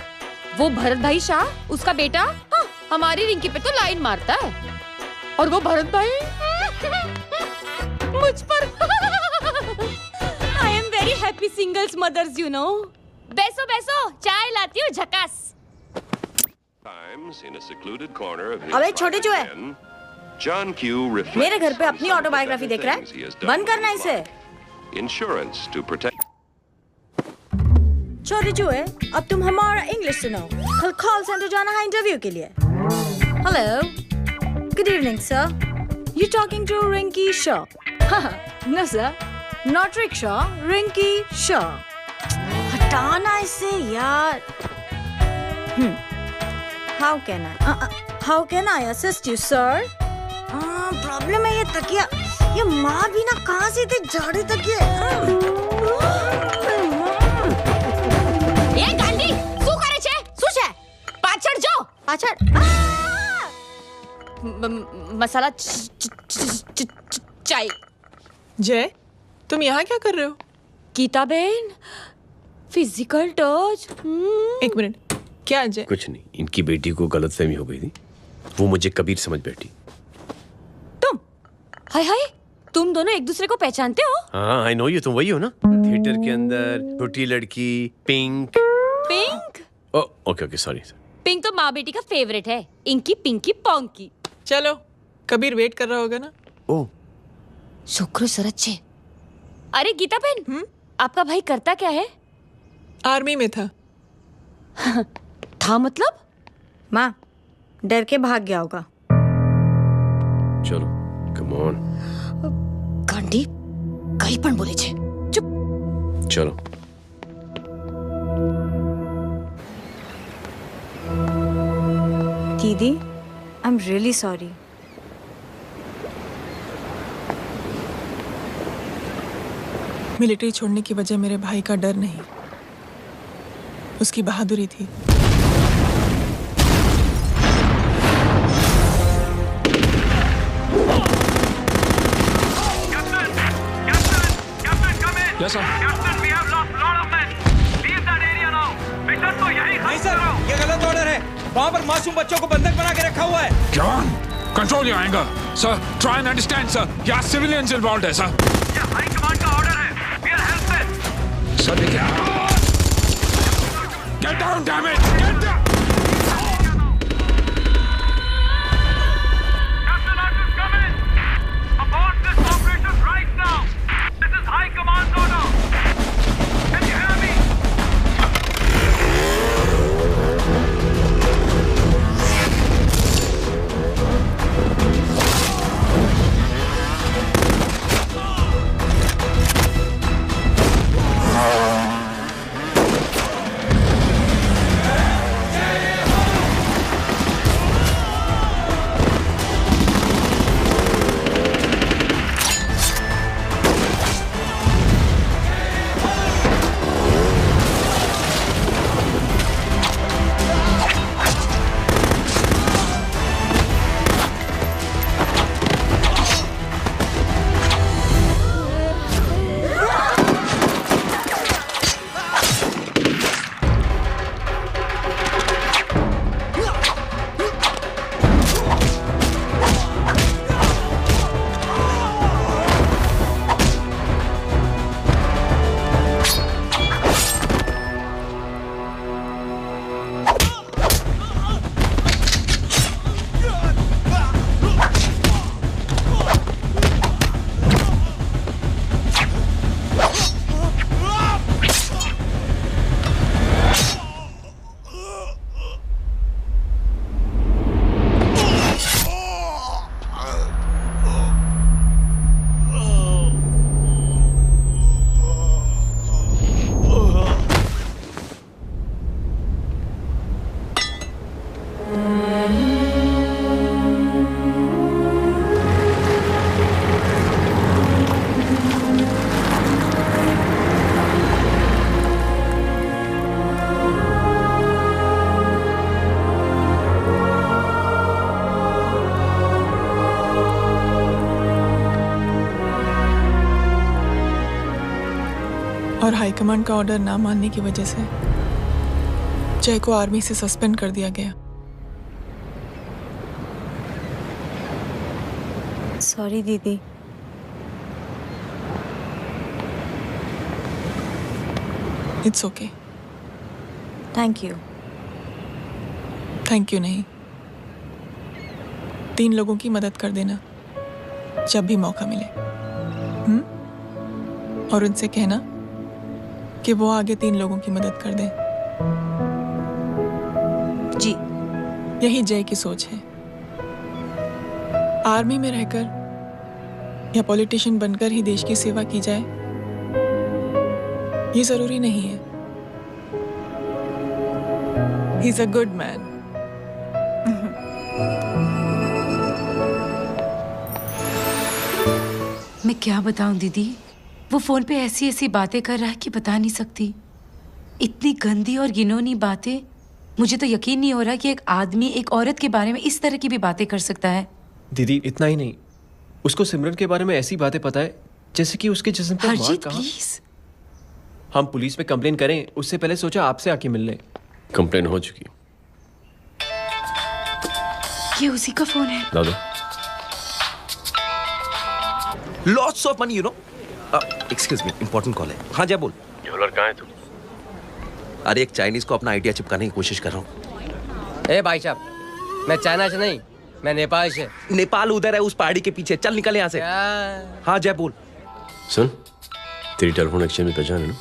[SPEAKER 16] वो भरत भाई शाह, उसका बेटा, हाँ, हमारी रिंकी पे तो लाइन मारता है। और वो भरत भाई मुझ पर। I am very happy singles mothers, you know. बैसो चाय लाती हूँ झकास।
[SPEAKER 23] अबे छोटे जो है,
[SPEAKER 2] John Q reflects
[SPEAKER 16] मेरे घर पे अपनी ऑटोबायोग्राफी देख रहा है, बंद करना इसे।
[SPEAKER 2] insurance to protect.
[SPEAKER 16] छोटे चूहे, अब तुम हमारा इंग्लिश सुनो। कल कॉल सेंटर जाना है इंटरव्यू के लिए। Hello, good evening sir. You talking to Rinki Shaw? No sir, not rickshaw, Rinki Shaw. हटाना इसे यार। How can I assist you sir? Problem है ये तकिया, ये माँ भी ना कहाँ से इतने झाड़े तकिए। એ ગાંડી શું કરે છે? શું છે? પાછળ જો, પાછળ। મસાલા ચાય।
[SPEAKER 15] जय, तुम यहाँ क्या कर रहे हो?
[SPEAKER 16] गीता बहन, फिजिकल टच।
[SPEAKER 15] एक मिनट, क्या जय?
[SPEAKER 3] कुछ नहीं, इनकी बेटी को गलतफहमी हो गई थी, वो मुझे कबीर समझ बैठी।
[SPEAKER 16] हाय हाय, तुम दोनों एक दूसरे को पहचानते हो?
[SPEAKER 3] हाँ, आई नो यू, तुम वही हो ना थिएटर के अंदर छोटी लड़की pink.
[SPEAKER 16] Pink?
[SPEAKER 3] Okay okay, sorry.
[SPEAKER 16] Pink तो माँ बेटी का फेवरेट है, इंकी पिंकी पोंकी।
[SPEAKER 15] चलो, कबीर वेट कर रहा होगा ना?
[SPEAKER 3] ओ,
[SPEAKER 16] शुक्र सरच्चे। अरे गीता बहन, आपका भाई करता क्या है?
[SPEAKER 15] आर्मी में था।
[SPEAKER 16] था मतलब? माँ, डर के भाग गया होगा।
[SPEAKER 3] चलो, कम ऑन।
[SPEAKER 16] गांडी, कहीं पण बोले छे। चुप।
[SPEAKER 3] चलो।
[SPEAKER 16] दीदी, I am really sorry.
[SPEAKER 15] Military छोड़ने की वजह मेरे भाई का डर नहीं, उसकी बहादुरी थी।
[SPEAKER 8] Yes, sir.
[SPEAKER 14] Captain, we have lost a lot of men. Leave that area now. Mission तो यही
[SPEAKER 10] नहीं सर, ये गलत ऑर्डर है। वहाँ पर मासूम बच्चों को बंधक बना के रखा हुआ है।
[SPEAKER 8] जवान, control your anger. Sir, try and understand, sir. यहाँ civilians involved है, sir.
[SPEAKER 14] ये हाई कमांड का ऑर्डर है। We are helpless.
[SPEAKER 8] Sir, देखिए। Get down, damn it! Get down!
[SPEAKER 14] Captain, orders come in. Abort this operation right now. This is high command order. Can you hear me?
[SPEAKER 15] और high command का order ना मानने की वजह से जय को आर्मी से सस्पेंड कर दिया गया।
[SPEAKER 16] सॉरी दीदी।
[SPEAKER 15] It's okay.
[SPEAKER 16] Thank you.
[SPEAKER 15] Thank you नहीं, 3 लोगों की मदद कर देना जब भी मौका मिले। और उनसे कहना कि वो आगे 3 लोगों की मदद कर दें।
[SPEAKER 5] जी।
[SPEAKER 15] यही जय की सोच है। आर्मी में रहकर या पॉलिटिशियन बनकर ही देश की सेवा की जाए, ये जरूरी नहीं है। He is a good man.
[SPEAKER 4] मैं क्या बताऊं दीदी, वो फोन पे ऐसी ऐसी बातें कर रहा है कि बता नहीं सकती। इतनी गंदी और घिनौनी बातें। मुझे तो यकीन नहीं हो रहा कि एक आदमी एक औरत के बारे में इस तरह की भी बातें कर सकता है।
[SPEAKER 19] दीदी इतना ही नहीं, उसको सिमरन के बारे में ऐसी बातें पता है जैसे कि उसके जिस्म पर मार
[SPEAKER 4] हरजीत
[SPEAKER 19] कहाँ।
[SPEAKER 4] प्लीज।
[SPEAKER 19] हम पुलिस में कंप्लेन करें उससे पहले सोचा आपसे आके मिल लें।
[SPEAKER 9] कंप्लेन हो चुकी।
[SPEAKER 4] ये उसी का फोन है।
[SPEAKER 9] ला दो।
[SPEAKER 7] Lots of money you know. Excuse me, important call है। हाँ जय बोल।
[SPEAKER 9] ज्वेलर कहाँ है तू?
[SPEAKER 7] अरे एक चाइनीज को अपना आइडिया चिपकाने की कोशिश कर रहा हूँ।
[SPEAKER 23] ए भाई साहब, मैं चाइना से नहीं, मैं नेपाल से।
[SPEAKER 7] नेपाल उधर है उस पहाड़ी के पीछे। चल निकल यहाँ से। हाँ जय बोल।
[SPEAKER 9] सुन, तेरी टेलीफोन एक्सचेंज में पहचान है ना?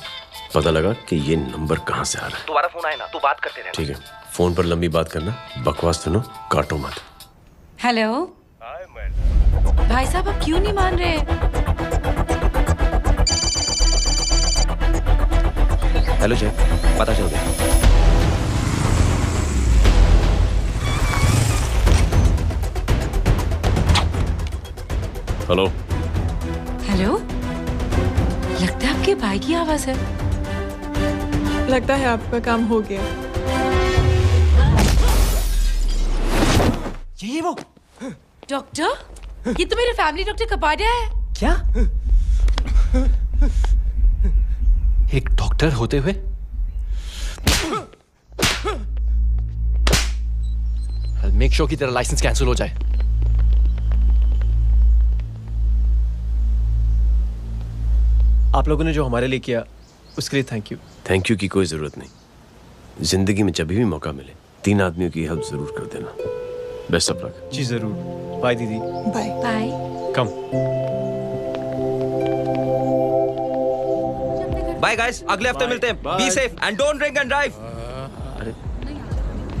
[SPEAKER 9] पता लगा कि ये नंबर कहाँ से आ रहा है।
[SPEAKER 7] दोबारा फोन आए ना तो बात करते रहना।
[SPEAKER 9] ठीक है, फोन पर लंबी बात करना, बकवास सुनो, काटो मत।
[SPEAKER 4] हेलो भाई साहब, आप क्यों नहीं मान रहे?
[SPEAKER 7] हेलो जय, पता चल गया।
[SPEAKER 9] हेलो
[SPEAKER 4] हेलो, लगता है आपके भाई की आवाज है।
[SPEAKER 15] लगता है आपका काम हो गया।
[SPEAKER 19] ये वो
[SPEAKER 4] डॉक्टर, ये तो मेरे फैमिली डॉक्टर कपाडिया है।
[SPEAKER 19] क्या? एक डॉक्टर होते हुए? मेक श्योर कि तेरा लाइसेंस कैंसिल हो जाए। आप लोगों ने जो हमारे लिए किया उसके लिए थैंक यू।
[SPEAKER 9] थैंक यू की कोई जरूरत नहीं। जिंदगी में जब भी मौका मिले 3 आदमियों की हेल्प जरूर कर देना। Best of luck.
[SPEAKER 19] जी जरूर। बाय दीदी।
[SPEAKER 15] Bye
[SPEAKER 4] bye.
[SPEAKER 19] कम।
[SPEAKER 7] बाय गाइस, अगले हफ्ते मिलते हैं। Be safe and don't drink and drive.
[SPEAKER 23] अरे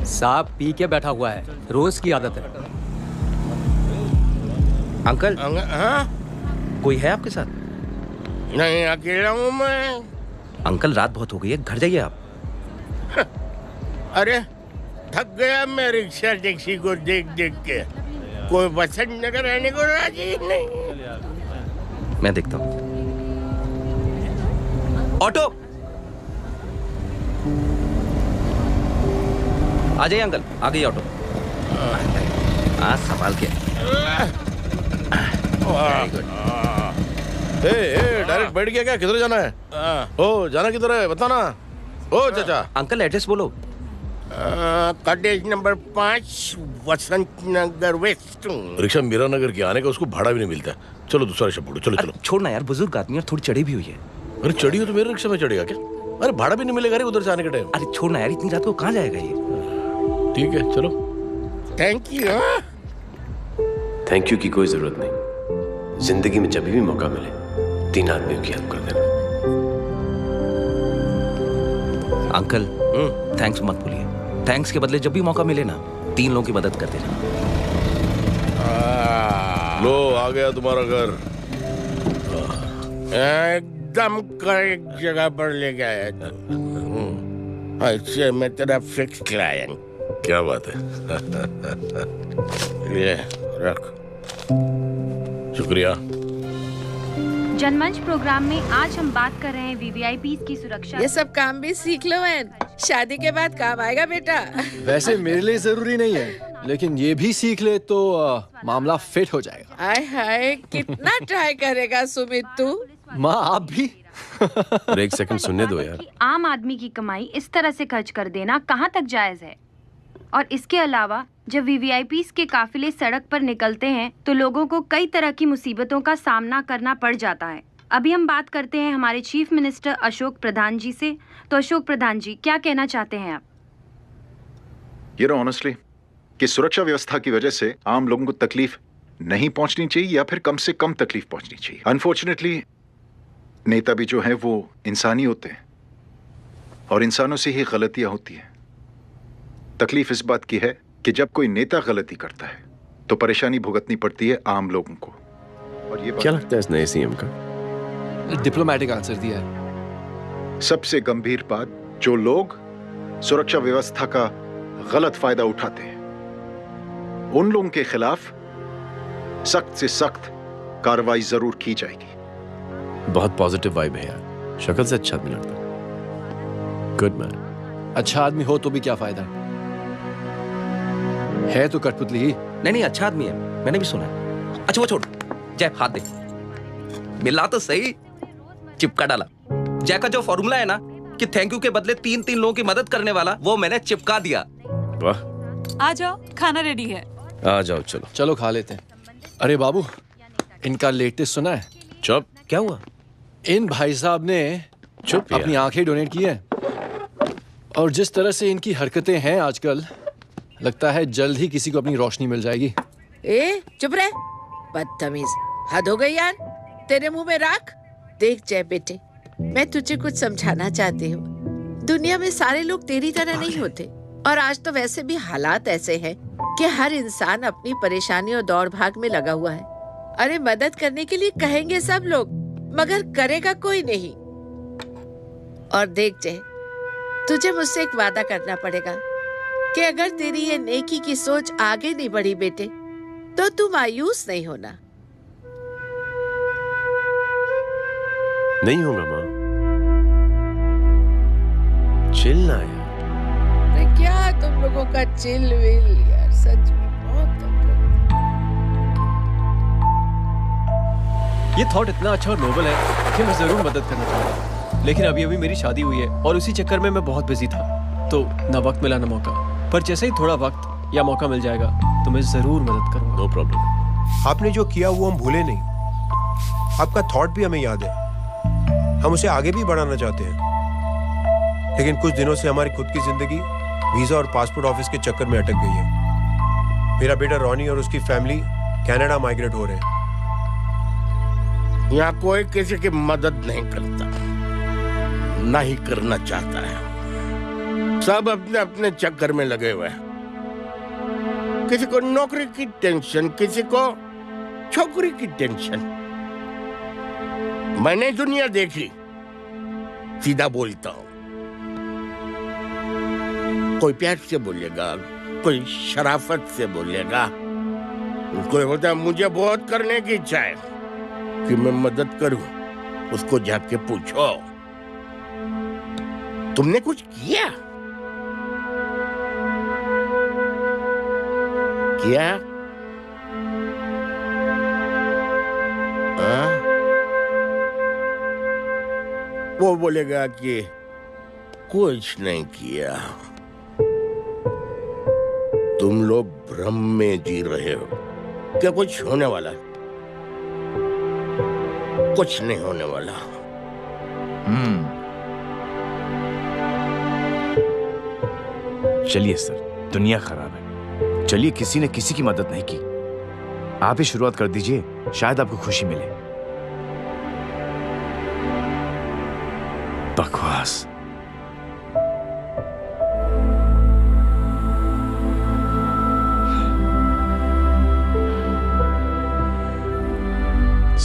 [SPEAKER 23] साहब पी के बैठा हुआ है, रोज की आदत है।
[SPEAKER 7] अंकल
[SPEAKER 24] हाँ?
[SPEAKER 7] कोई है आपके साथ?
[SPEAKER 24] नहीं, अकेला हूँ मैं।
[SPEAKER 7] अंकल रात बहुत हो गई है, घर जाइए आप।
[SPEAKER 24] अरे थक गया मैं रिक्शा टैक्सी को देख देख के। कोई पसंद नगर रहने को राजी नहीं।
[SPEAKER 7] मैं देखता हूँ। ऑटो आ जाइए अंकल, आ गई ऑटो। आज संभाल के।
[SPEAKER 24] डायरेक्ट बैठ गया क्या? किधर जाना है? ओ जाना किधर है बताना। ओ चाचा।
[SPEAKER 7] अंकल एड्रेस बोलो।
[SPEAKER 24] कॉटेज नंबर 5 वसंत नगर वेस्ट।
[SPEAKER 12] रिक्शा मीरा नगर के आने का उसको भाड़ा भी नहीं मिलता। चलो दूसरा रिक्शा पकड़ो। चलो चलो।
[SPEAKER 7] छोड़ना यार, बुजुर्ग आदमी और थोड़ी चढ़ी भी हुई है।
[SPEAKER 12] अरे चढ़ी हो तो मेरे रिक्शा में चढ़ेगा क्या? अरे भाड़ा भी नहीं मिलेगा उधर से आने के टाइम।
[SPEAKER 7] अरे छोड़ना यार, इतनी रात को कहाँ जाएगा ये?
[SPEAKER 12] ठीक है चलो।
[SPEAKER 24] Thank you.
[SPEAKER 9] थैंक यू की कोई जरूरत नहीं। जिंदगी में जब भी मौका मिले 3 आदमियों की हेल्प कर देना।
[SPEAKER 7] अंकल थैंक्स मत भूलिए। थैंक्स के बदले जब भी मौका मिले ना 3 लोगों की मदद कर देना।
[SPEAKER 12] लो आ गया तुम्हारा घर।
[SPEAKER 24] एकदम करेक्ट जगह पर ले गया है। ऐसे मैं तेरा फिक्स क्लाइंट।
[SPEAKER 12] क्या बात है।
[SPEAKER 24] ये रख।
[SPEAKER 12] शुक्रिया।
[SPEAKER 25] जनमंच प्रोग्राम में आज हम बात कर रहे हैं वीवीआईपी की सुरक्षा।
[SPEAKER 1] ये सब काम भी सीख लो एन, शादी के बाद काम आएगा बेटा।
[SPEAKER 19] वैसे मेरे लिए जरूरी नहीं है, लेकिन ये भी सीख ले तो मामला फिट हो जाएगा।
[SPEAKER 1] हाय हाय, कितना ट्राई करेगा सुमित तू?
[SPEAKER 19] माँ आप भी।
[SPEAKER 9] और एक सेकंड सुनने दो यार।
[SPEAKER 25] आम आदमी की कमाई इस तरह से खर्च कर देना कहाँ तक जायज है? और इसके अलावा जब वीवीआईपीज़ के काफिले सड़क पर निकलते हैं तो लोगों को कई तरह की मुसीबतों का सामना करना पड़ जाता है। अभी हम बात करते हैं हमारे चीफ मिनिस्टर अशोक प्रधान जी से। तो अशोक प्रधान जी, क्या कहना चाहते हैं आप?
[SPEAKER 26] You know, honestly,
[SPEAKER 13] कि सुरक्षा व्यवस्था की वजह से आम लोगों को तकलीफ नहीं पहुंचनी चाहिए या फिर कम से कम तकलीफ पहुंचनी चाहिए। अनफॉर्चुनेटली नेता भी जो है वो इंसानी होते हैं और इंसानों से ही गलतियां होती हैं। तकलीफ इस बात की है कि जब कोई नेता गलती करता है तो परेशानी भुगतनी पड़ती है आम लोगों को। और ये
[SPEAKER 12] क्या लगता है इस नए सीएम का?
[SPEAKER 11] डिप्लोमेटिक आंसर दिया है।
[SPEAKER 13] सबसे गंभीर बात, जो लोग सुरक्षा व्यवस्था का गलत फायदा उठाते हैं उन लोगों के खिलाफ सख्त से सख्त कार्रवाई जरूर की जाएगी।
[SPEAKER 12] बहुत पॉजिटिव वाइब है यार, शक्ल से अच्छा आदमी लगता है। Good man.
[SPEAKER 11] अच्छा आदमी हो तो भी क्या फायदा है तो कठपुतली ही।
[SPEAKER 7] नहीं अच्छा आदमी है, मैंने भी सुना है। अच्छा वो छोड़, जय हाथ दे। मिला तो सही, चिपका डाला। जय का जो फॉर्मूला है ना कि थैंक यू के बदले 3 लोगों की मदद करने वाला, वो मैंने चिपका दिया।
[SPEAKER 12] वाह।
[SPEAKER 17] आ जाओ, खाना रेडी है।
[SPEAKER 12] आ जाओ, चलो
[SPEAKER 11] खा लेते हैं। अरे बाबू, इनका लेटेस्ट सुना है?
[SPEAKER 12] चुप।
[SPEAKER 7] क्या हुआ?
[SPEAKER 11] इन भाई साहब ने
[SPEAKER 12] चुप
[SPEAKER 11] अपनी आंखें डोनेट की है और जिस तरह से इनकी हरकतें हैं आजकल, लगता है जल्द ही किसी को अपनी रोशनी मिल जाएगी।
[SPEAKER 1] चुप रहे, बदतमीज। हद हो गई यार, तेरे मुंह में राख। देख जय बेटे, मैं तुझे कुछ समझाना चाहती हूँ। दुनिया में सारे लोग तेरी तरह नहीं होते और आज तो वैसे भी हालात ऐसे हैं कि हर इंसान अपनी परेशानी और दौड़ भाग में लगा हुआ है। अरे मदद करने के लिए कहेंगे सब लोग, मगर करेगा कोई नहीं। और देख जय, तुझे मुझसे एक वादा करना पड़ेगा कि अगर तेरी ये नेकी की सोच आगे नहीं बढ़ी बेटे, तो तू मायूस नहीं होना।
[SPEAKER 12] नहीं होगा माँ, चिल ना यार।
[SPEAKER 1] अरे क्या तुम लोगों का चिल विल यार, सच में बहुत।
[SPEAKER 19] ये थॉट इतना अच्छा और नोबल है कि मैं जरूर मदद करना चाहूंगा, लेकिन अभी मेरी शादी हुई है और उसी चक्कर में मैं बहुत बिजी था, तो ना वक्त मिला ना मौका। पर जैसे ही थोड़ा वक्त या मौका मिल जाएगा तो मैं जरूर मदद करूंगा।
[SPEAKER 12] No problem.
[SPEAKER 22] आपने जो किया वो हम भूले नहीं, आपका थॉट भी हमें याद है, हम उसे आगे भी बढ़ाना चाहते हैं। लेकिन कुछ दिनों से हमारी खुद की जिंदगी वीजा और पासपोर्ट ऑफिस के चक्कर में अटक गई है। मेरा बेटा रॉनी और उसकी फैमिली कनाडा माइग्रेट हो रहे हैं।
[SPEAKER 24] यहाँ कोई किसी की मदद नहीं करता, ना ही करना चाहता है। सब अपने अपने चक्कर में लगे हुए हैं। किसी को नौकरी की टेंशन, किसी को छोकरी की टेंशन। मैंने दुनिया देखी, सीधा बोलता हूँ। कोई प्यार से बोलेगा, कोई शराफत से बोलेगा, कोई होता मुझे बहुत करने की इच्छा है कि मैं मदद करूं। उसको जाके पूछो, तुमने कुछ किया? किया? वो बोलेगा कि कुछ नहीं किया। तुम लोग भ्रम में जी रहे हो क्या कुछ होने वाला? कुछ नहीं होने वाला।
[SPEAKER 9] चलिए सर, दुनिया खराब है। चलिए, किसी ने किसी की मदद नहीं की, आप ही शुरुआत कर दीजिए, शायद आपको खुशी मिले। बकवास।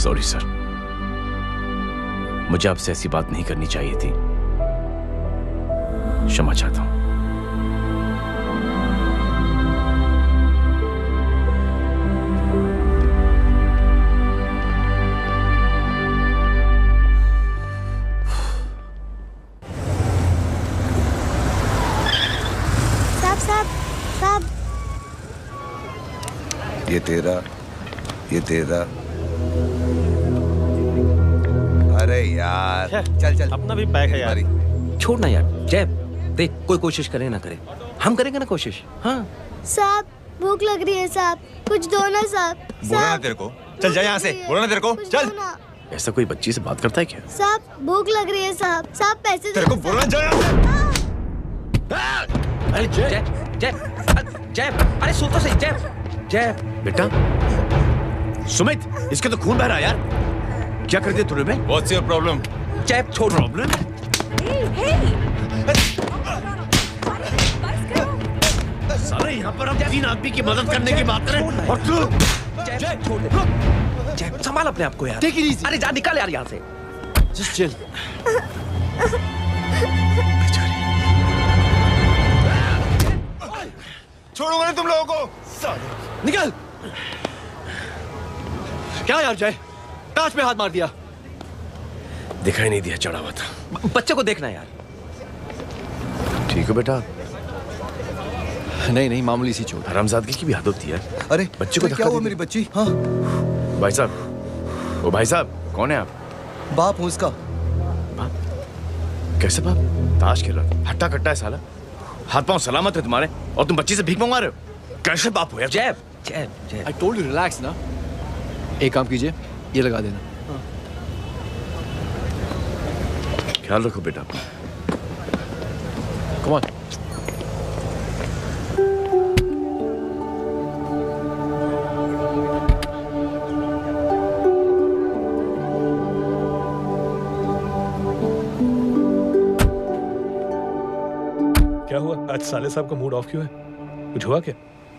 [SPEAKER 9] सॉरी सर, मुझे आपसे ऐसी बात नहीं करनी चाहिए थी। क्षमा चाहता हूं।
[SPEAKER 18] साहब,
[SPEAKER 20] ये तेरा। अरे यार, चल
[SPEAKER 19] अपना भी पैक है यार।
[SPEAKER 7] छोड़ ना यार। जय देख, कोई कोशिश करे ना करे, हम करेंगे ना कोशिश। हाँ
[SPEAKER 18] साहब, भूख लग रही है साहब, कुछ दो ना साहब।
[SPEAKER 12] बोला ना तेरे को, चल जा यहाँ से। बोला ना तेरे को, चल।
[SPEAKER 9] ऐसा कोई बच्ची से बात करता है क्या?
[SPEAKER 18] साहब भूख लग रही है साहब, पैसे
[SPEAKER 12] तेरे को बोला जा।
[SPEAKER 7] अरे जय जय अरे सुन तो सही जय जय
[SPEAKER 9] बेटा सुमित, इसके तो खून बह रहा है यार। क्या कर दिया तूने?
[SPEAKER 14] What's your problem?
[SPEAKER 7] जय छोड़।
[SPEAKER 9] प्रॉब्लम? सारे यहाँ पर हम 3 आदमी की मदद करने की बात करें और तू
[SPEAKER 7] जय छोड़ दे। जय संभाल अपने आप को यार।
[SPEAKER 9] Take it easy.
[SPEAKER 7] अरे जा निकल यार यहाँ से।
[SPEAKER 19] Just chill.
[SPEAKER 12] छोड़ूंगा नहीं तुम लोगों को।
[SPEAKER 19] निकल। क्या यार जय, ताश में हाथ मार दिया।
[SPEAKER 9] दिखाई नहीं दिया, चढ़ा हुआ था।
[SPEAKER 7] बच्चे को देखना यार।
[SPEAKER 9] ठीक है बेटा।
[SPEAKER 19] नहीं मामूली सी चोट।
[SPEAKER 9] हरामजादगी की भी हद होती है।
[SPEAKER 20] अरे
[SPEAKER 9] बच्चे को
[SPEAKER 20] क्या हुआ मेरी बच्ची? हाँ
[SPEAKER 9] भाई साहब, ओ भाई साहब, कौन है आप?
[SPEAKER 20] बाप हूँ उसका।
[SPEAKER 9] बाप? कैसे बाप? ताश खेल रहा था, हट्टा कट्टा है साला। हाथ पांव सलामत है तुम्हारे और तुम बच्ची से भीख मंगवा रहे हो? कैसे बाप हो यार?
[SPEAKER 7] जय जय जय।
[SPEAKER 19] I told you relax ना। एक काम कीजिए, ये लगा देना।
[SPEAKER 9] ख्याल रखो बेटा।
[SPEAKER 19] Come on.
[SPEAKER 14] क्या हुआ आज साले साहब का मूड ऑफ क्यों है? कुछ हुआ क्या?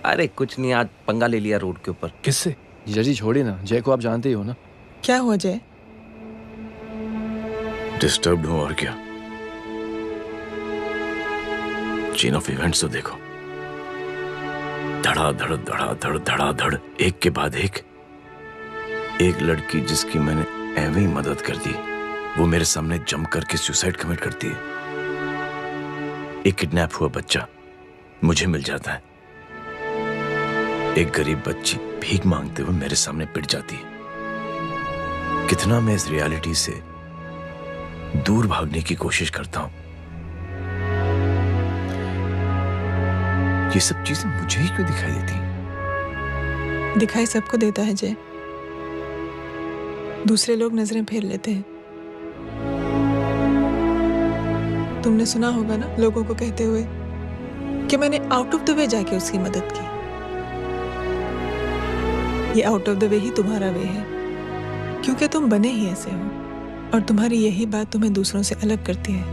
[SPEAKER 7] अरे कुछ नहीं, आज पंगा ले लिया रोड के ऊपर।
[SPEAKER 14] किससे?
[SPEAKER 19] जीजा जी छोड़िए ना, जय को आप जानते ही हो ना।
[SPEAKER 15] क्या हुआ जय?
[SPEAKER 9] डिस्टर्ब्ड हूं और क्या। चेन ऑफ इवेंट्स तो देखो, धड़ाधड़ धड़ाधड़ धड़ाधड़, एक के बाद एक लड़की जिसकी मैंने एवं ही मदद कर दी, वो मेरे सामने जम करके सुसाइड कमिट करती है। एक किडनैप हुआ बच्चा मुझे मिल जाता है। एक गरीब बच्ची भीख मांगते हुए मेरे सामने पिट जाती है। कितना मैं इस रियलिटी से दूर भागने की कोशिश करता हूं। ये सब चीजें मुझे ही क्यों दिखाई देती हैं?
[SPEAKER 15] दिखाई सबको देता है जय, दूसरे लोग नजरें फेर लेते हैं। तुमने सुना होगा ना लोगों को कहते हुए कि मैंने आउट ऑफ द वे जाके उसकी मदद की। ये आउट ऑफ द वे ही तुम्हारा वे है, क्योंकि तुम बने ही ऐसे हो और तुम्हारी यही बात तुम्हें दूसरों से अलग करती है।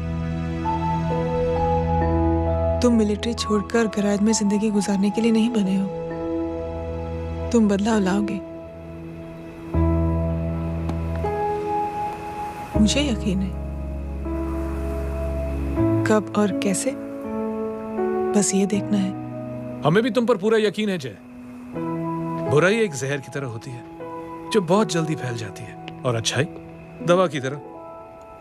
[SPEAKER 15] तुम मिलिट्री छोड़कर गैराज में जिंदगी गुजारने के लिए नहीं बने हो। तुम बदलाव लाओगे, मुझे यकीन है। कब और कैसे, बस ये देखना है।
[SPEAKER 14] हमें भी तुम पर पूरा यकीन है जय। बुराई एक जहर की तरह होती है जो बहुत जल्दी फैल जाती है, और अच्छाई दवा की तरह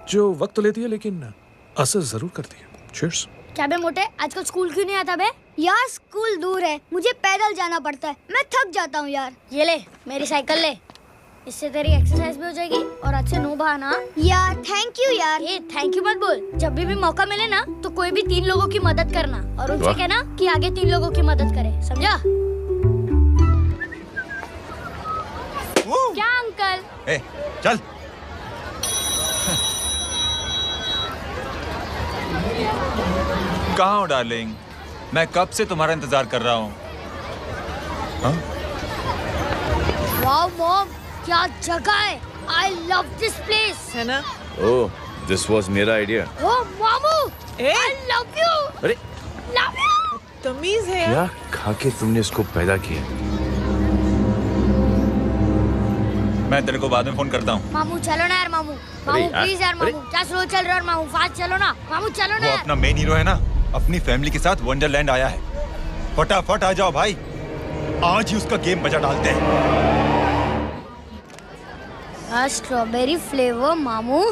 [SPEAKER 14] जो वक्त लेती है लेकिन असर जरूर करती है। चीयर्स।
[SPEAKER 18] क्या बे मोटे, आजकल स्कूल क्यों नहीं आता बे? यार स्कूल दूर है, मुझे पैदल जाना पड़ता है, मैं थक जाता हूँ यार। ये ले मेरी साइकिल ले, इससे तेरी एक्सरसाइज भी हो जाएगी और अच्छे नो बहाना। यार थैंक यू यार। ये थैंक यू मत बोल, जब भी मौका मिले ना तो कोई भी 3 लोगों की मदद करना और उनसे कहना कि आगे 3 लोगों की मदद करे, समझा?
[SPEAKER 16] क्या अंकल?
[SPEAKER 12] चल।
[SPEAKER 10] कहाँ हो डार्लिंग? मैं कब से तुम्हारा इंतजार कर रहा हूँ।
[SPEAKER 18] वाओ मॉम, क्या जगह है। I love this place.
[SPEAKER 15] है ना?
[SPEAKER 9] ओह, this was मेरा आइडिया।
[SPEAKER 18] ओह मामू, I love you.
[SPEAKER 9] अरे
[SPEAKER 18] Love you.
[SPEAKER 15] तमीज है
[SPEAKER 9] क्या खा के तुमने इसको पैदा किया?
[SPEAKER 10] मैं तेरे को बाद में फोन करता हूँ।
[SPEAKER 18] मामू चलो ना यार, मामू प्लीज यार, मामू क्या स्लो चल रहा है मामू, फास्ट चलो ना मामू, चलो ना
[SPEAKER 10] वो
[SPEAKER 18] यार।
[SPEAKER 10] अपना मेन हीरो है ना, अपनी फैमिली के साथ वंडरलैंड आया है। फटाफट आ जाओ भाई, आज ही उसका गेम बजा डालते हैं।
[SPEAKER 18] स्ट्रॉबेरी फ्लेवर मामू।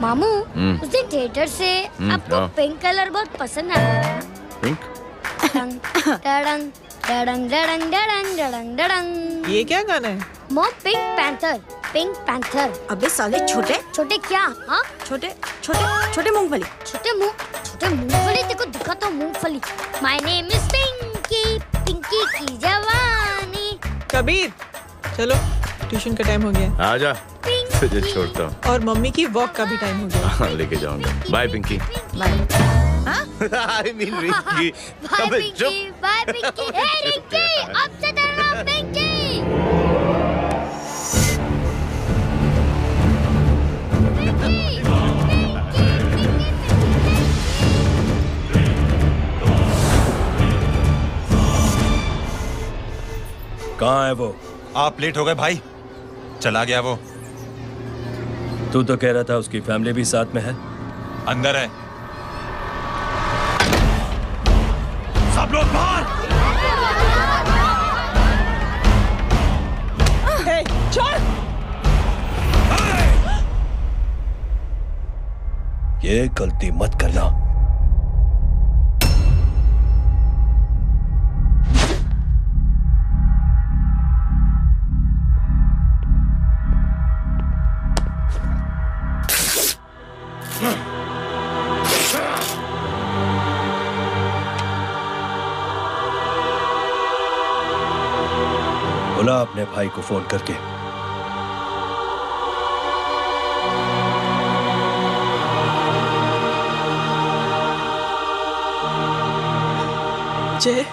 [SPEAKER 18] मामू उस दिन थिएटर से आपको पिंक कलर बहुत पसंद आया था।
[SPEAKER 9] पिंक?
[SPEAKER 18] डडंग डडंग डडंग डडंग डडंग डडंग।
[SPEAKER 15] ये क्या गाना है?
[SPEAKER 18] Mom pink panther, pink panther.
[SPEAKER 2] अबे साले छोटे
[SPEAKER 18] छोटे क्या? हाँ
[SPEAKER 2] छोटे छोटे मूंगफली।
[SPEAKER 18] छोटे मूंगफली देखो, दिखा तो मूंगफली। My name is Pinky, Pinky की जवानी।
[SPEAKER 15] कबीर चलो, ट्यूशन का टाइम हो गया।
[SPEAKER 9] आजा, तुझे छोड़ता हूँ।
[SPEAKER 15] और मम्मी की वॉक का भी टाइम हो गया।
[SPEAKER 9] लेके जाऊंगा। Bye Pinky.
[SPEAKER 2] Bye.
[SPEAKER 9] I mean Rinki.
[SPEAKER 18] Bye Pinky, bye Pinky. Hey Rinki, अब से तेरा नाम पिंकी।
[SPEAKER 22] कहाँ है वो?
[SPEAKER 10] आप लेट हो गए भाई, चला गया वो।
[SPEAKER 22] तू तो कह रहा था उसकी फैमिली भी साथ में है।
[SPEAKER 10] अंदर है। सब लोग बाहर।
[SPEAKER 15] छोड़।
[SPEAKER 22] ये गलती मत करना। बोला अपने भाई को फोन करके।
[SPEAKER 15] जय,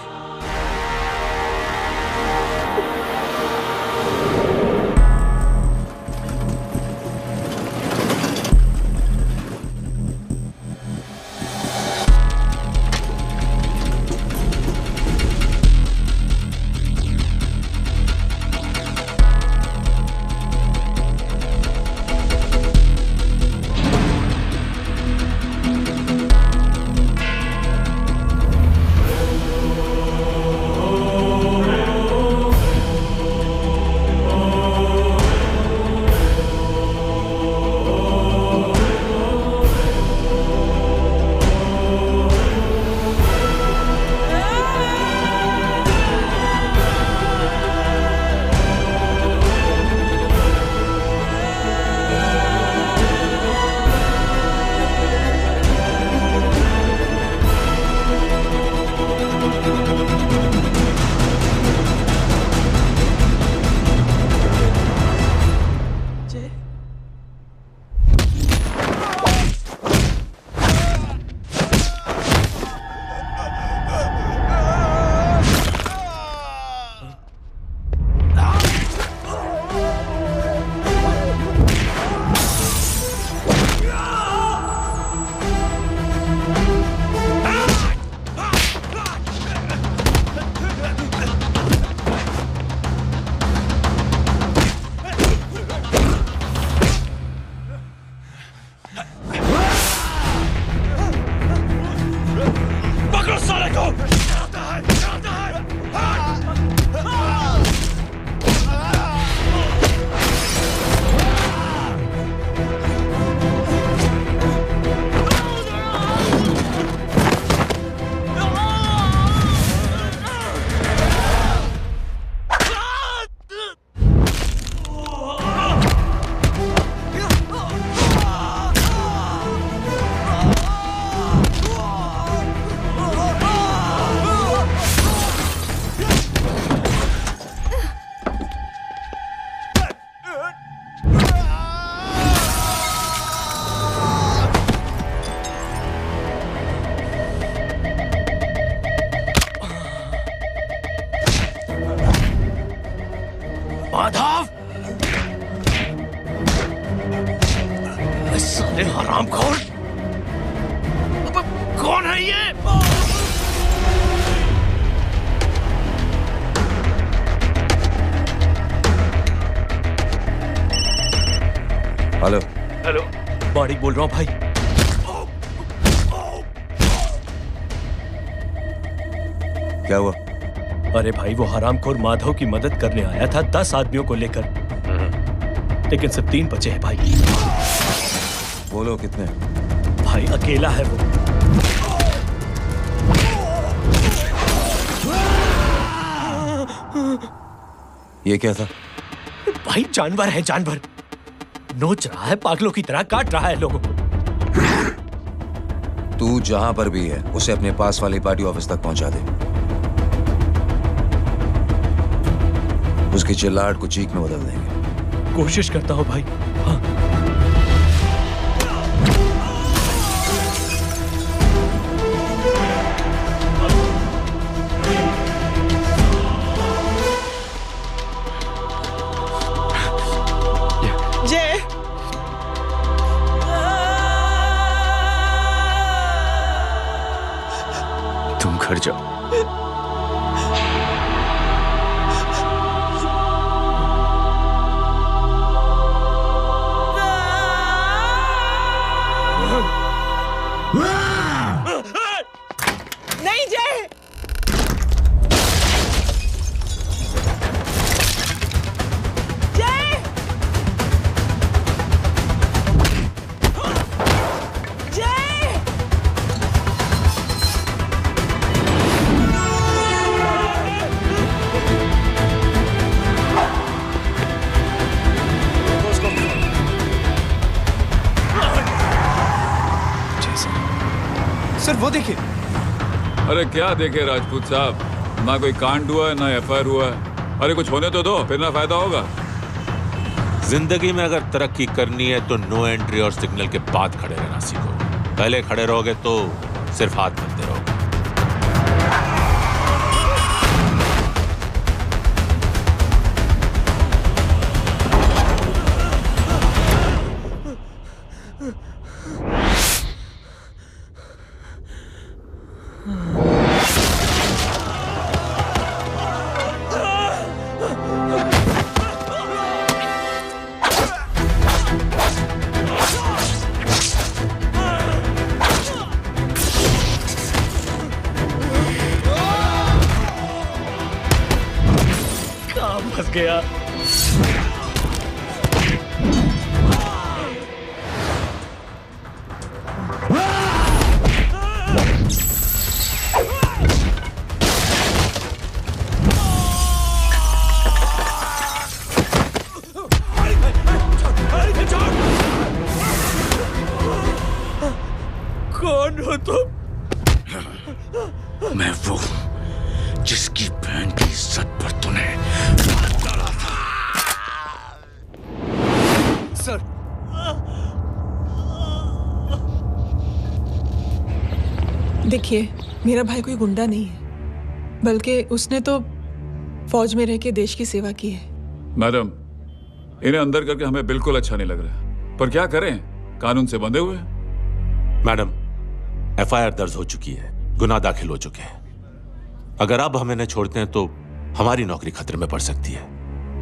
[SPEAKER 22] माधव, साले हरामखोर, कौन है ये?
[SPEAKER 9] हेलो।
[SPEAKER 22] हेलो, बाड़ी बोल रहा हूँ भाई।
[SPEAKER 9] क्या हुआ?
[SPEAKER 22] अरे भाई, वो हरामखोर माधव की मदद करने आया था 10 आदमियों को लेकर, लेकिन सिर्फ 3 बचे हैं भाई।
[SPEAKER 9] बोलो कितने?
[SPEAKER 22] भाई अकेला है वो।
[SPEAKER 9] ये क्या था?
[SPEAKER 22] भाई जानवर है, जानवर। नोच रहा है, पागलों की तरह काट रहा है लोगों को।
[SPEAKER 9] तू जहां पर भी है उसे अपने पास वाले पार्टी ऑफिस तक पहुंचा दे। उसकी चिल्लाहट को चीख में बदल देंगे।
[SPEAKER 22] कोशिश करता हूं भाई। हाँ।
[SPEAKER 3] घर जाओ।
[SPEAKER 15] नहीं जय, जय, जय।
[SPEAKER 11] सर वो देखिए।
[SPEAKER 6] अरे क्या देखे राजपूत साहब, ना कोई कांड हुआ है ना एफआईआर हुआ है। अरे कुछ होने तो दो, फिर ना फायदा होगा।
[SPEAKER 3] जिंदगी में अगर तरक्की करनी है तो नो एंट्री और सिग्नल के बाद खड़े रहना सीखो। पहले खड़े रहोगे तो सिर्फ हाथ मिलते रहोगे।
[SPEAKER 14] फंस गया।
[SPEAKER 6] कौन हो तुम?
[SPEAKER 24] मैं वो जिसकी बहन की इज्जत पर तूने
[SPEAKER 11] सर
[SPEAKER 15] देखिए, मेरा भाई कोई गुंडा नहीं है, बल्कि उसने तो फौज में रह के देश की सेवा की है।
[SPEAKER 6] मैडम, इन्हें अंदर करके हमें बिल्कुल अच्छा नहीं लग रहा, पर क्या करें, कानून से बंधे हुए।
[SPEAKER 3] मैडम, एफआईआर दर्ज हो चुकी है, गुनाह दाखिल हो चुके हैं। अगर अब हम इन्हें छोड़ते हैं तो हमारी नौकरी खतरे में पड़ सकती है।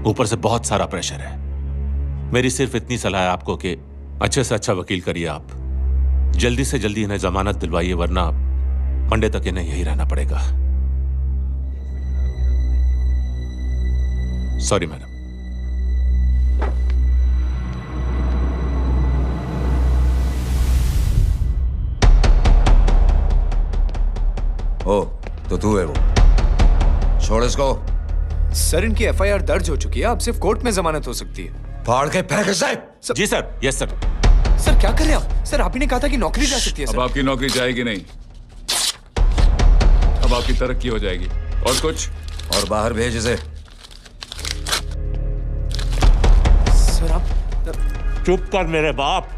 [SPEAKER 3] ऊपर से बहुत सारा प्रेशर है। मेरी सिर्फ इतनी सलाह है आपको कि अच्छे से अच्छा वकील करिए आप। जल्दी से जल्दी इन्हें जमानत दिलवाइए, वरना मंडे तक इन्हें यही रहना पड़ेगा। Sorry madam.
[SPEAKER 8] ओ, तो तू है वो। छोड़ इसको।
[SPEAKER 11] सर इनकी एफआईआर दर्ज हो चुकी है, अब सिर्फ कोर्ट में जमानत हो सकती है।
[SPEAKER 8] फाड़ के फेंक साहब।
[SPEAKER 3] जी सर। Yes sir.
[SPEAKER 11] सर क्या कर रहे हैं आप? सर आप ही ने कहा था कि नौकरी जा सकती है।
[SPEAKER 6] अब आपकी नौकरी जाएगी नहीं, अब आपकी तरक्की हो जाएगी। और कुछ?
[SPEAKER 8] और बाहर भेज इसे।
[SPEAKER 11] सर आप
[SPEAKER 3] चुप कर मेरे बाप।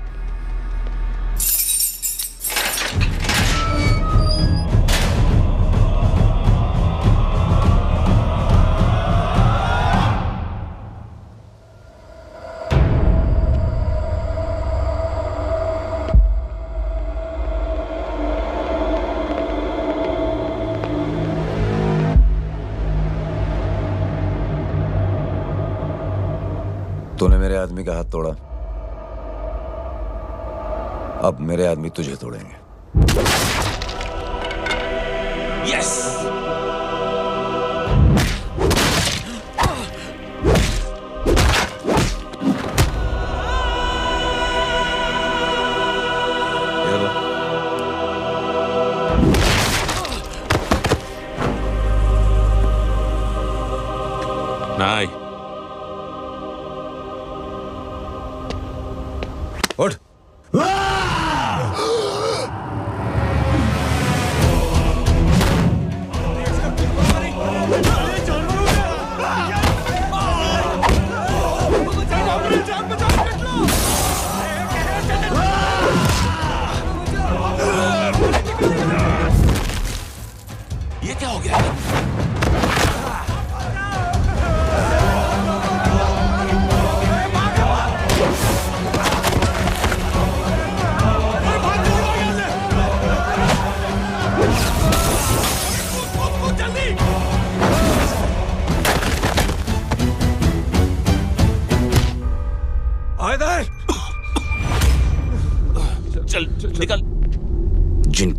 [SPEAKER 8] तूने मेरे आदमी का हाथ तोड़ा, अब मेरे आदमी तुझे तोड़ेंगे।
[SPEAKER 3] यस। नहीं।
[SPEAKER 8] उठ।
[SPEAKER 3] ये क्या हो गया?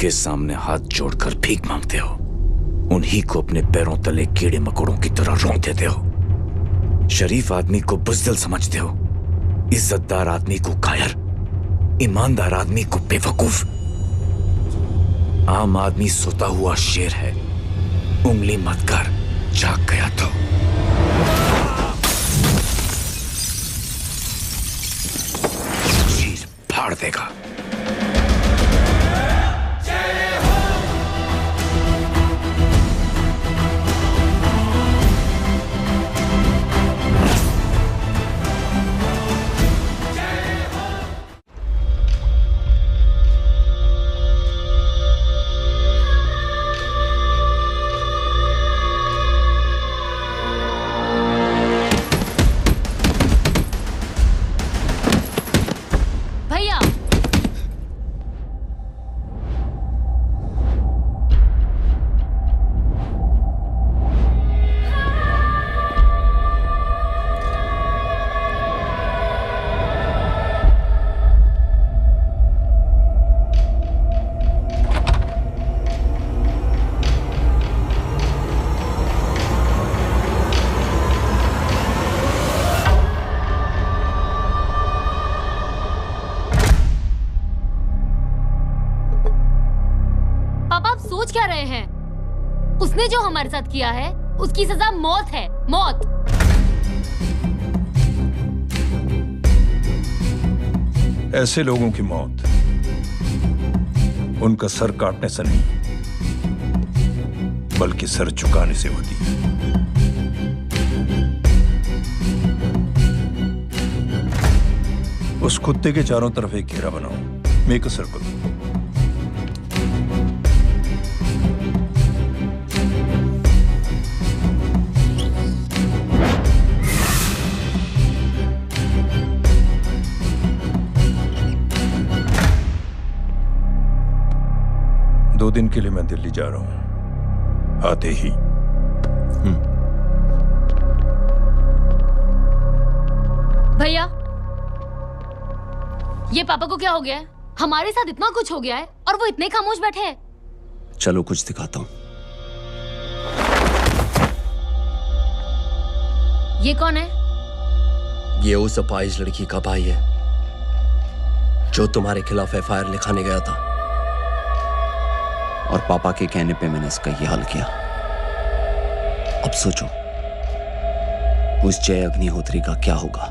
[SPEAKER 9] उनके सामने हाथ जोड़कर भीख मांगते हो, उन्हीं को अपने पैरों तले कीड़े मकोड़ों की तरह रौंद देते हो। शरीफ आदमी को बुज़दिल समझते हो, इज्जतदार आदमी को कायर, ईमानदार आदमी को बेवकूफ। आम आदमी सोता हुआ शेर है, उंगली मत कर, जाग गया तो। चीर फाड़ देगा।
[SPEAKER 16] सोच क्या रहे हैं? उसने जो हमारे साथ किया है उसकी सजा मौत है, मौत।
[SPEAKER 4] ऐसे लोगों की मौत उनका सर काटने से नहीं बल्कि सर झुकाने से होती है। उस कुत्ते के चारों तरफ एक घेरा बनाओ, मेक अ सर्कल। दो दिन के लिए मैं दिल्ली जा रहा हूं, आते ही।
[SPEAKER 16] भैया, ये पापा को क्या हो गया है? हमारे साथ इतना कुछ हो गया है और वो इतने खामोश बैठे हैं।
[SPEAKER 9] चलो कुछ दिखाता हूं।
[SPEAKER 16] ये कौन है?
[SPEAKER 19] ये उस अपाहिज लड़की का भाई है जो तुम्हारे खिलाफ एफआईआर लिखाने गया था,
[SPEAKER 9] और पापा के कहने पे मैंने इसका ये हाल किया। अब सोचो उस जय अग्निहोत्री का क्या होगा।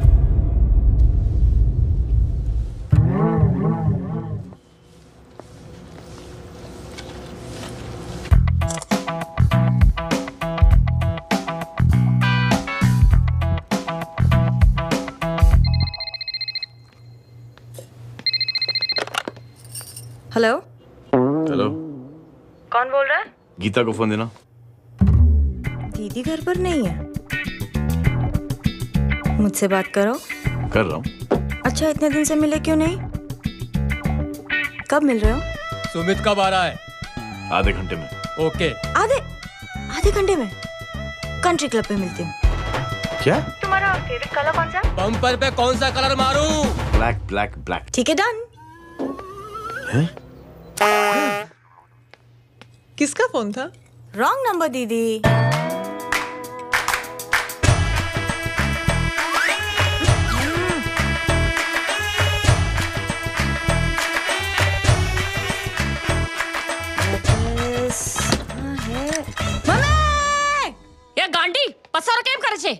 [SPEAKER 2] हेलो
[SPEAKER 9] हेलो,
[SPEAKER 2] कौन बोल रहा है?
[SPEAKER 9] गीता को फोन देना।
[SPEAKER 2] दीदी घर पर नहीं है। मुझसे बात करो।
[SPEAKER 9] कर रहा हूँ।
[SPEAKER 2] अच्छा, इतने दिन से मिले क्यों नहीं? कब मिल रहे हो?
[SPEAKER 19] सुमित कब आ रहा है?
[SPEAKER 9] आधे घंटे में।
[SPEAKER 19] ओके।
[SPEAKER 2] आधे घंटे में कंट्री क्लब पे मिलती हूँ।
[SPEAKER 9] क्या?
[SPEAKER 2] तुम्हारा फेवरेट कलर कौन सा?
[SPEAKER 19] बम्पर पे कौन सा कलर मारूं?
[SPEAKER 9] Black black black.
[SPEAKER 2] ठीक है, डन।
[SPEAKER 15] किसका फोन था?
[SPEAKER 2] रॉन्ग नंबर दीदी।
[SPEAKER 16] ये गांडी पसारो केम करे छे?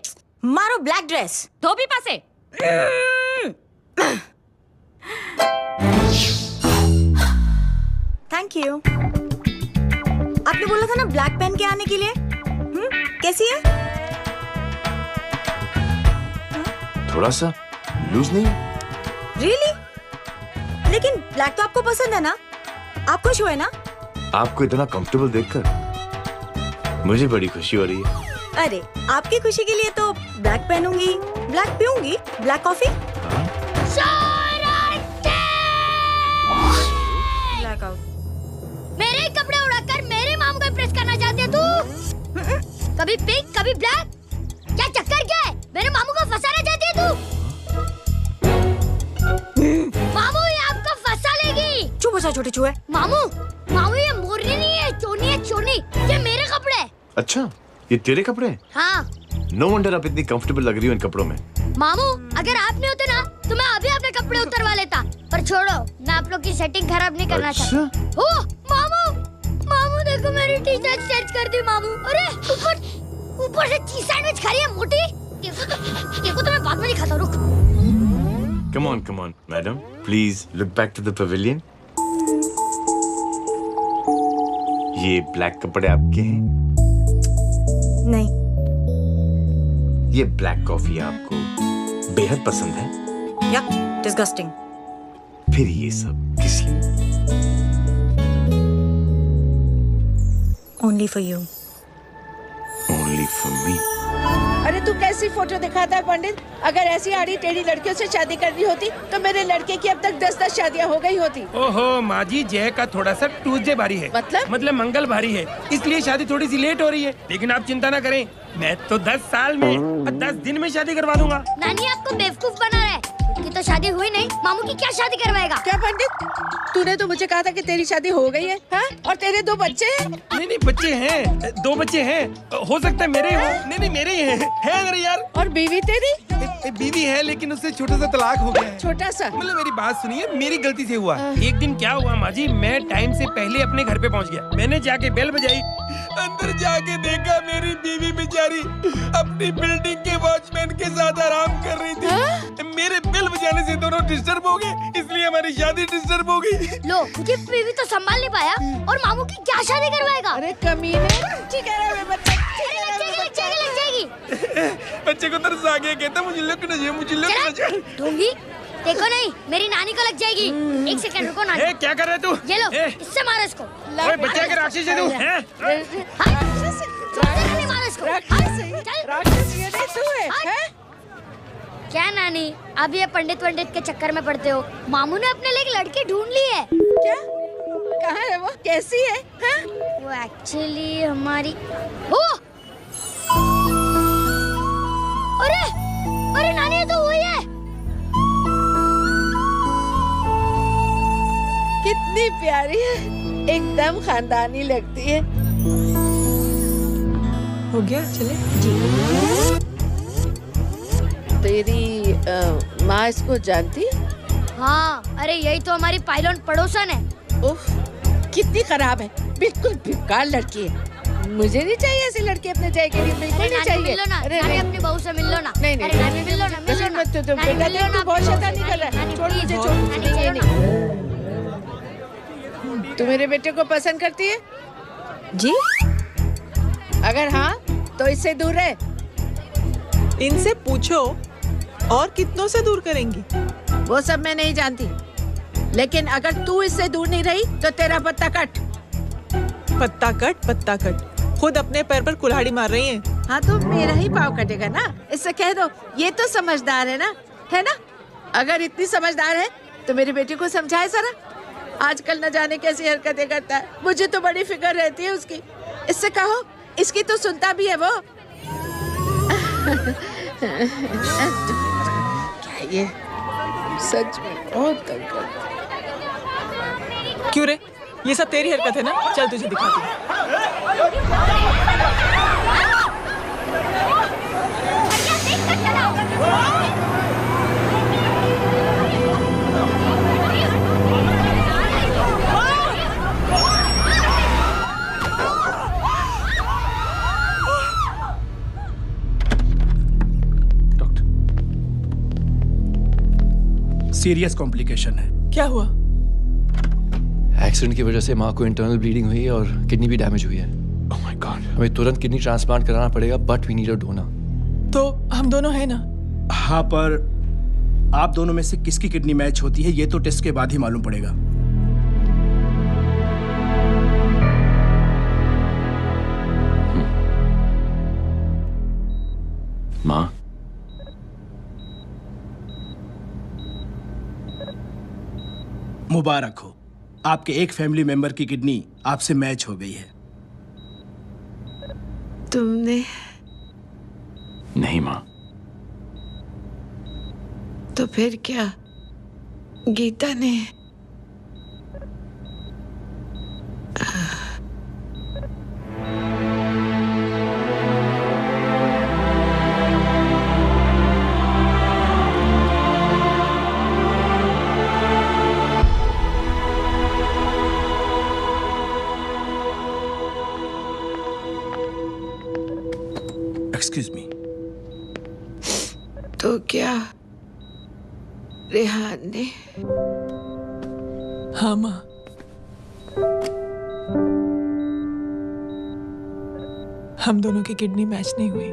[SPEAKER 2] मारो ब्लैक ड्रेस
[SPEAKER 16] धोबी पासे।
[SPEAKER 2] Thank you. आपने बोला था ना ब्लैक पेन के आने के लिए। कैसी है?
[SPEAKER 9] थोड़ा सा लूज नहीं?
[SPEAKER 2] रियली? लेकिन ब्लैक तो आपको पसंद है ना? आप खुश हुए ना?
[SPEAKER 9] आपको इतना कंफर्टेबल देखकर मुझे बड़ी खुशी हो रही है।
[SPEAKER 2] अरे, आपकी खुशी के लिए तो ब्लैक पहनूंगी, ब्लैक पीऊंगी, ब्लैक कॉफी। Black out.
[SPEAKER 18] मेरे कपड़े उड़ाकर मेरे मामू को इम्प्रेस करना चाहती है तू? कभी पिंक, कभी ब्लैक, क्या चक्कर क्या है? मेरे मामू को फंसाना चाहती है तू? मामू, ये आपको फंसा लेगी।
[SPEAKER 2] चुप हो जा छोटे चूहे।
[SPEAKER 18] मामू, मामू ये मोरनी नहीं है, चोनी है चोनी। ये मेरे कपड़े हैं।
[SPEAKER 9] अच्छा, ये तेरे कपड़े हैं?
[SPEAKER 18] हाँ।
[SPEAKER 9] नो वंडर आप इतनी कंफर्टेबल लग रही हो इन कपड़ों में।
[SPEAKER 18] मामू अगर आप नहीं होते ना तो मैं अभी अपने कपड़े उतरवा लेता। पर छोड़ो, मैं आप लोग की सेटिंग खराब नहीं करना चाहता। ओ मामू, मामू देखो मेरी टी शर्ट चेंज कर दी मामू। अरे ऊपर से चीज सैंडविच खा रही है मोटी। देखो तो मैं बाद में नहीं खाता, रुक।
[SPEAKER 9] Come on, madam. Please look back to the pavilion. ये ब्लैक कपड़े आपके हैं?
[SPEAKER 2] नहीं।
[SPEAKER 9] ये ब्लैक कॉफी आपको बेहद पसंद है?
[SPEAKER 2] या, disgusting.
[SPEAKER 9] फिर ये सब किस लिए?
[SPEAKER 2] Only for you.
[SPEAKER 9] Only for me.
[SPEAKER 1] अरे तू कैसी फोटो दिखाता है पंडित? अगर ऐसी आड़ी टेढ़ी लड़कियों से शादी करनी होती तो मेरे लड़के की अब तक 10-10 शादियाँ हो गई होती।
[SPEAKER 14] ओहो माँ जी, जय का थोड़ा सा ट्यूसडे भारी है। मतलब मंगल भारी है, इसलिए शादी थोड़ी सी लेट हो रही है। लेकिन आप चिंता ना करें, मैं तो 10 साल में और 10 दिन में शादी करवा दूंगा।
[SPEAKER 18] नानी आपको बेवकूफ बना रहा है। की तो शादी हुई नहीं, मामू की क्या शादी करवाएगा?
[SPEAKER 1] क्या पंडित, तूने तो मुझे कहा था कि तेरी शादी हो गई है, हाँ? और तेरे 2 बच्चे हैं?
[SPEAKER 14] नहीं बच्चे हैं, 2 बच्चे हैं। हो सकता है मेरे हो। नहीं मेरे ही है मेरे यार।
[SPEAKER 1] और बीवी तेरी?
[SPEAKER 14] बीवी है लेकिन उससे छोटा सा तलाक हो गया है।
[SPEAKER 1] छोटा सा?
[SPEAKER 14] मतलब मेरी बात सुनिए, मेरी गलती से हुआ। एक दिन क्या हुआ माँ जी, मैं टाइम से पहले अपने घर पे पहुँच गया। मैंने जाके बेल बजाई, अंदर जाके देखा मेरी बीवी बेचारी अपनी बिल्डिंग के वॉचमैन के साथ आराम कर रही थी। मेरे बेल बजाने से दोनों डिस्टर्ब हो गए, इसलिए हमारी शादी डिस्टर्ब हो गई।
[SPEAKER 18] लो, मुझे बीवी तो संभाल नहीं पाया और मामू की क्या शादी करवाएगा?
[SPEAKER 1] अरे कमीने, ठीक है रे बच्चा,
[SPEAKER 18] लग जाएगी।
[SPEAKER 14] बच्चे को तरस आ गया, कहता मुझे लगना चाहिए, मुझे लगना चाहिए।
[SPEAKER 18] ढूंढी, देखो नहीं, मेरी नानी को लग जाएगी। 1 सेकंड रुको नानी।
[SPEAKER 14] क्या कर रहे तू?
[SPEAKER 18] ये लो, इससे मारो इसको।
[SPEAKER 14] ओए बच्चा के राक्षस है तू, हैं?
[SPEAKER 18] मारो इसको।
[SPEAKER 1] राक्षस ये नहीं तू है, हैं?
[SPEAKER 18] क्या नानी, अब ये पंडित के चक्कर में पड़ते हो? मामू ने अपने लिए एक लड़की ढूंढ ली है।
[SPEAKER 1] क्या? कहाँ है वो? कैसी है? हाँ?
[SPEAKER 18] वो एक्चुअली हमारी अरे नानी, ये तो वही है।
[SPEAKER 1] कितनी प्यारी है, एकदम खानदानी लगती है।
[SPEAKER 15] हो गया, चले
[SPEAKER 1] जी। तेरी माँ इसको जानती है?
[SPEAKER 18] हाँ, अरे यही तो हमारी पायलट पड़ोसन है।
[SPEAKER 1] उफ, कितनी खराब है, बिल्कुल बेकार लड़की है। मुझे नहीं चाहिए ऐसी लड़की अपने जय के लिए, बिल्कुल नहीं चाहिए।
[SPEAKER 18] मिलो ना, नानी अपनी बहू से मिल लो ना।
[SPEAKER 1] नहीं
[SPEAKER 18] नानी मिल लो ना,
[SPEAKER 1] बेटा तू बहुत शैतानी कर रहा है। छोड़ मुझे, छोड़। तू मेरे बेटे को पसंद करती है?
[SPEAKER 15] जी।
[SPEAKER 1] अगर हाँ तो इससे दूर रहे।
[SPEAKER 15] इनसे पूछो, और कितनों से दूर करेंगी?
[SPEAKER 1] वो सब मैं नहीं जानती, लेकिन अगर तू इससे दूर नहीं रही तो तेरा पत्ता कट।
[SPEAKER 15] पत्ता कट। खुद अपने पैर पर कुल्हाड़ी मार रही हैं।
[SPEAKER 1] हाँ तो मेरा ही पाँव कटेगा ना, इससे कह दो ये तो समझदार है ना? अगर इतनी समझदार है तो मेरे बेटे को समझाए जरा। आजकल न जाने कैसी हरकतें करता है, मुझे तो बड़ी फिक्र रहती है उसकी। इससे कहो, इसकी तो सुनता भी है वो। क्या ये सच में बहुत तंग करता है।
[SPEAKER 15] क्यों रे, ये सब तेरी हरकत है ना? चल तुझे दिखाती हूँ।
[SPEAKER 14] सीरियस कॉम्प्लिकेशन है।
[SPEAKER 15] क्या हुआ?
[SPEAKER 5] एक्सीडेंट की वजह से माँ को इंटरनल ब्लीडिंग हुई है और किडनी भी डैमेज हुई है।
[SPEAKER 14] Oh my god.
[SPEAKER 5] हमें तुरंत किडनी ट्रांसप्लांट कराना पड़ेगा, but we need a donor.
[SPEAKER 15] तो हम दोनों हैं ना?
[SPEAKER 14] हाँ, पर आप दोनों में से किसकी किडनी मैच होती है ये तो टेस्ट के बाद ही मालूम पड़ेगा।
[SPEAKER 5] माँ,
[SPEAKER 14] मुबारक हो, आपके एक फैमिली मेंबर की किडनी आपसे मैच हो गई है।
[SPEAKER 1] तुमने?
[SPEAKER 5] नहीं माँ।
[SPEAKER 1] तो फिर क्या? गीता ने?
[SPEAKER 13] Excuse me.
[SPEAKER 1] तो क्या रेहान ने?
[SPEAKER 15] हाँ माँ, हम दोनों की किडनी मैच नहीं हुई,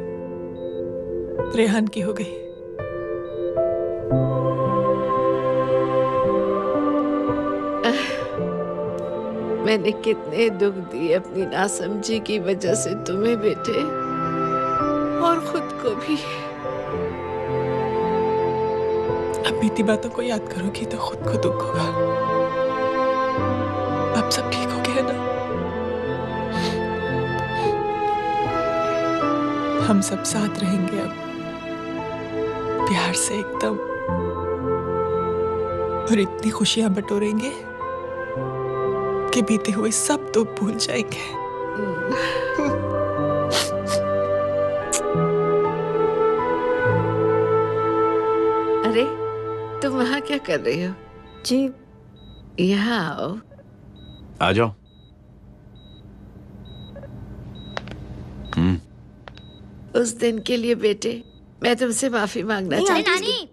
[SPEAKER 15] रेहान की हो गई।
[SPEAKER 1] मैंने कितने दुख दिए अपनी नासमझी की वजह से तुम्हें बेटे, और खुद को भी।
[SPEAKER 15] अब बीती बातों को याद करोगी तो खुद को दुख होगा। अब सब ठीक हो गया ना? हम सब साथ रहेंगे अब, प्यार से एकदम, और इतनी खुशियां बटोरेंगे कि बीते हुए सब दुख भूल जाएंगे।
[SPEAKER 1] अरे तुम वहाँ क्या कर रही हो?
[SPEAKER 2] जी
[SPEAKER 1] यहाँ आओ।
[SPEAKER 9] आ जाओ।
[SPEAKER 1] उस दिन के लिए बेटे मैं तुमसे माफी मांगना चाहती हूँ।
[SPEAKER 18] नानी,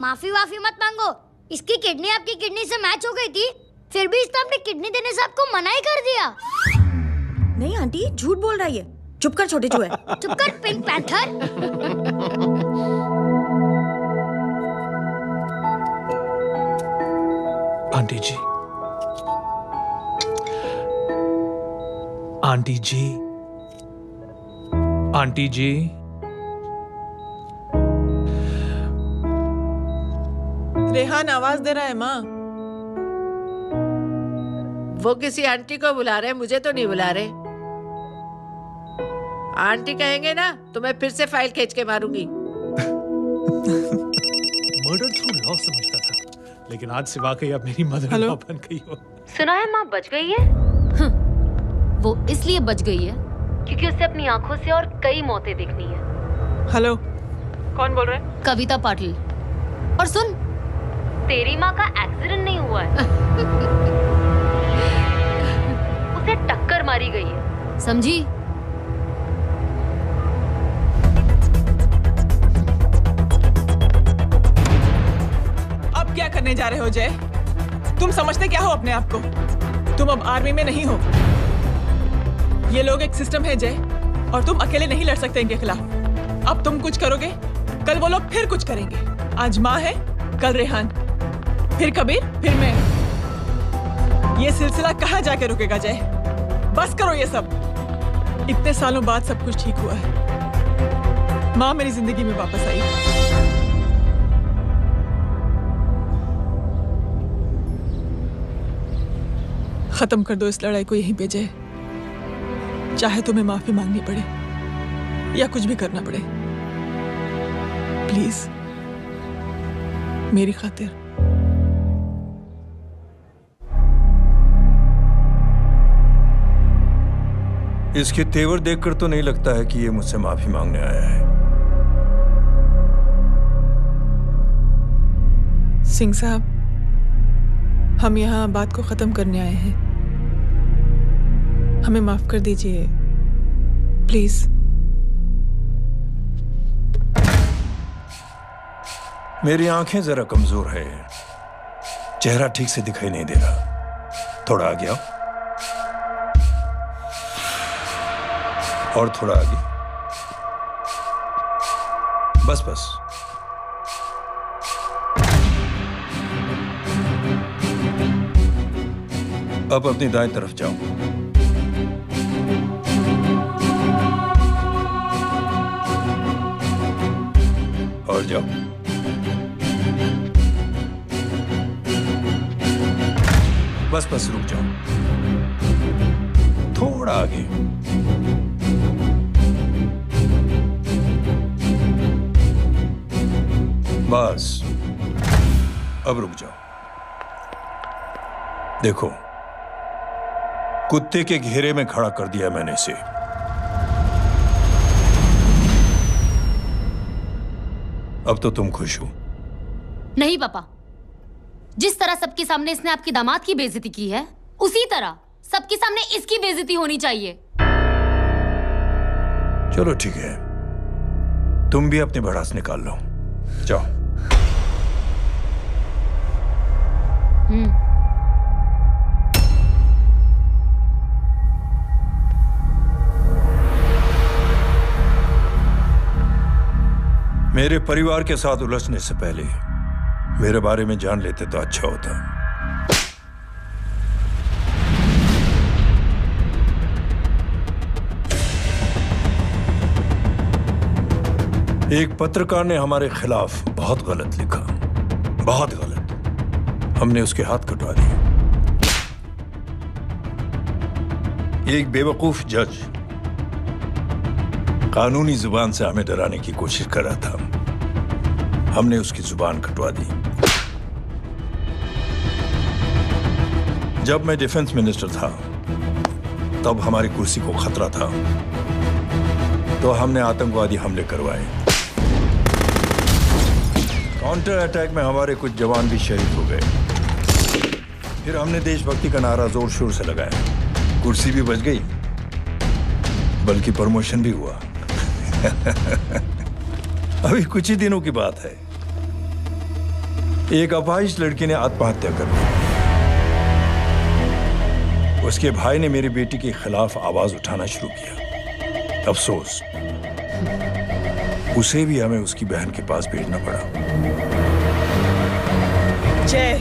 [SPEAKER 18] माफी वाफी मत मांगो। इसकी किडनी आपकी किडनी से मैच हो गई थी, फिर भी इसने अपनी किडनी देने से आपको मना ही कर दिया।
[SPEAKER 2] नहीं आंटी, झूठ बोल रहा है। चुप कर छोटे चूहे।
[SPEAKER 18] चुप कर पिंक पैंथर।
[SPEAKER 14] आंटी जी, आंटी जी, आंटी जी,
[SPEAKER 15] रेहान आवाज दे रहा है माँ।
[SPEAKER 1] वो किसी आंटी को बुला रहे हैं, मुझे तो नहीं बुला रहे। आंटी कहेंगे ना तो मैं फिर से फाइल खींच के मारूंगी।
[SPEAKER 14] मर्डर थ्रू लॉ समझता था, लेकिन आज से वाकई अब मेरी मदर इन लॉ बन गई हो।
[SPEAKER 16] सुना है माँ बच गई है। वो इसलिए बच गई है क्योंकि उसे अपनी आंखों से और कई मौतें देखनी है।
[SPEAKER 15] हेलो, कौन बोल रहे हैं?
[SPEAKER 16] कविता पाटिल। और सुन, तेरी माँ का एक्सीडेंट नहीं हुआ है, उसे टक्कर मारी गई है, समझी?
[SPEAKER 15] अब क्या करने जा रहे हो जय? तुम समझते क्या हो अपने आप को? तुम अब आर्मी में नहीं हो। ये लोग एक सिस्टम है जय, और तुम अकेले नहीं लड़ सकते इनके खिलाफ। अब तुम कुछ करोगे, कल वो लोग फिर कुछ करेंगे। आज माँ है, कल रेहान, फिर कबीर, फिर मैं। ये सिलसिला कहाँ जाके रुकेगा जय? बस करो ये सब। इतने सालों बाद सब कुछ ठीक हुआ है। माँ मेरी जिंदगी में वापस आई। खत्म कर दो इस लड़ाई को यहीं पे जय। चाहे तुम्हें माफी मांगनी पड़े या कुछ भी करना पड़े, प्लीज मेरी खातिर।
[SPEAKER 4] इसके तेवर देखकर तो नहीं लगता है कि ये मुझसे माफी मांगने आया है।
[SPEAKER 15] सिंह साहब, हम यहाँ बात को खत्म करने आए हैं। हमें माफ कर दीजिए प्लीज।
[SPEAKER 4] मेरी आंखें जरा कमजोर है, चेहरा ठीक से दिखाई नहीं दे रहा। थोड़ा आगे आओ, और थोड़ा आगे, बस बस। अब अपनी दाएं तरफ जाओ। और जाओ। बस बस रुक जाओ, थोड़ा आगे। बस अब रुक जाओ। देखो, कुत्ते के घेरे में खड़ा कर दिया मैंने इसे। अब तो तुम खुश हो?
[SPEAKER 16] नहीं पापा, जिस तरह सबके सामने इसने आपकी दामाद की बेइज्जती की है, उसी तरह सबके सामने इसकी बेइज्जती होनी चाहिए।
[SPEAKER 4] चलो ठीक है, तुम भी अपनी भड़ास निकाल लो, जाओ। मेरे परिवार के साथ उलझने से पहले मेरे बारे में जान लेते तो अच्छा होता। एक पत्रकार ने हमारे खिलाफ बहुत गलत लिखा, बहुत गलत। हमने उसके हाथ कटवा दिए। एक बेवकूफ जज कानूनी जुबान से हमें डराने की कोशिश कर रहा था, हमने उसकी जुबान कटवा दी। जब मैं डिफेंस मिनिस्टर था तब हमारी कुर्सी को खतरा था, तो हमने आतंकवादी हमले करवाए। काउंटर अटैक में हमारे कुछ जवान भी शहीद हो गए। फिर हमने देशभक्ति का नारा जोर शोर से लगाया। कुर्सी भी बच गई, बल्कि प्रमोशन भी हुआ। अभी कुछ ही दिनों की बात है, एक अपाहिज लड़की ने आत्महत्या कर ली। उसके भाई ने मेरी बेटी के खिलाफ आवाज उठाना शुरू किया। अफसोस, उसे भी हमें उसकी बहन के पास भेजना पड़ा।
[SPEAKER 15] जय,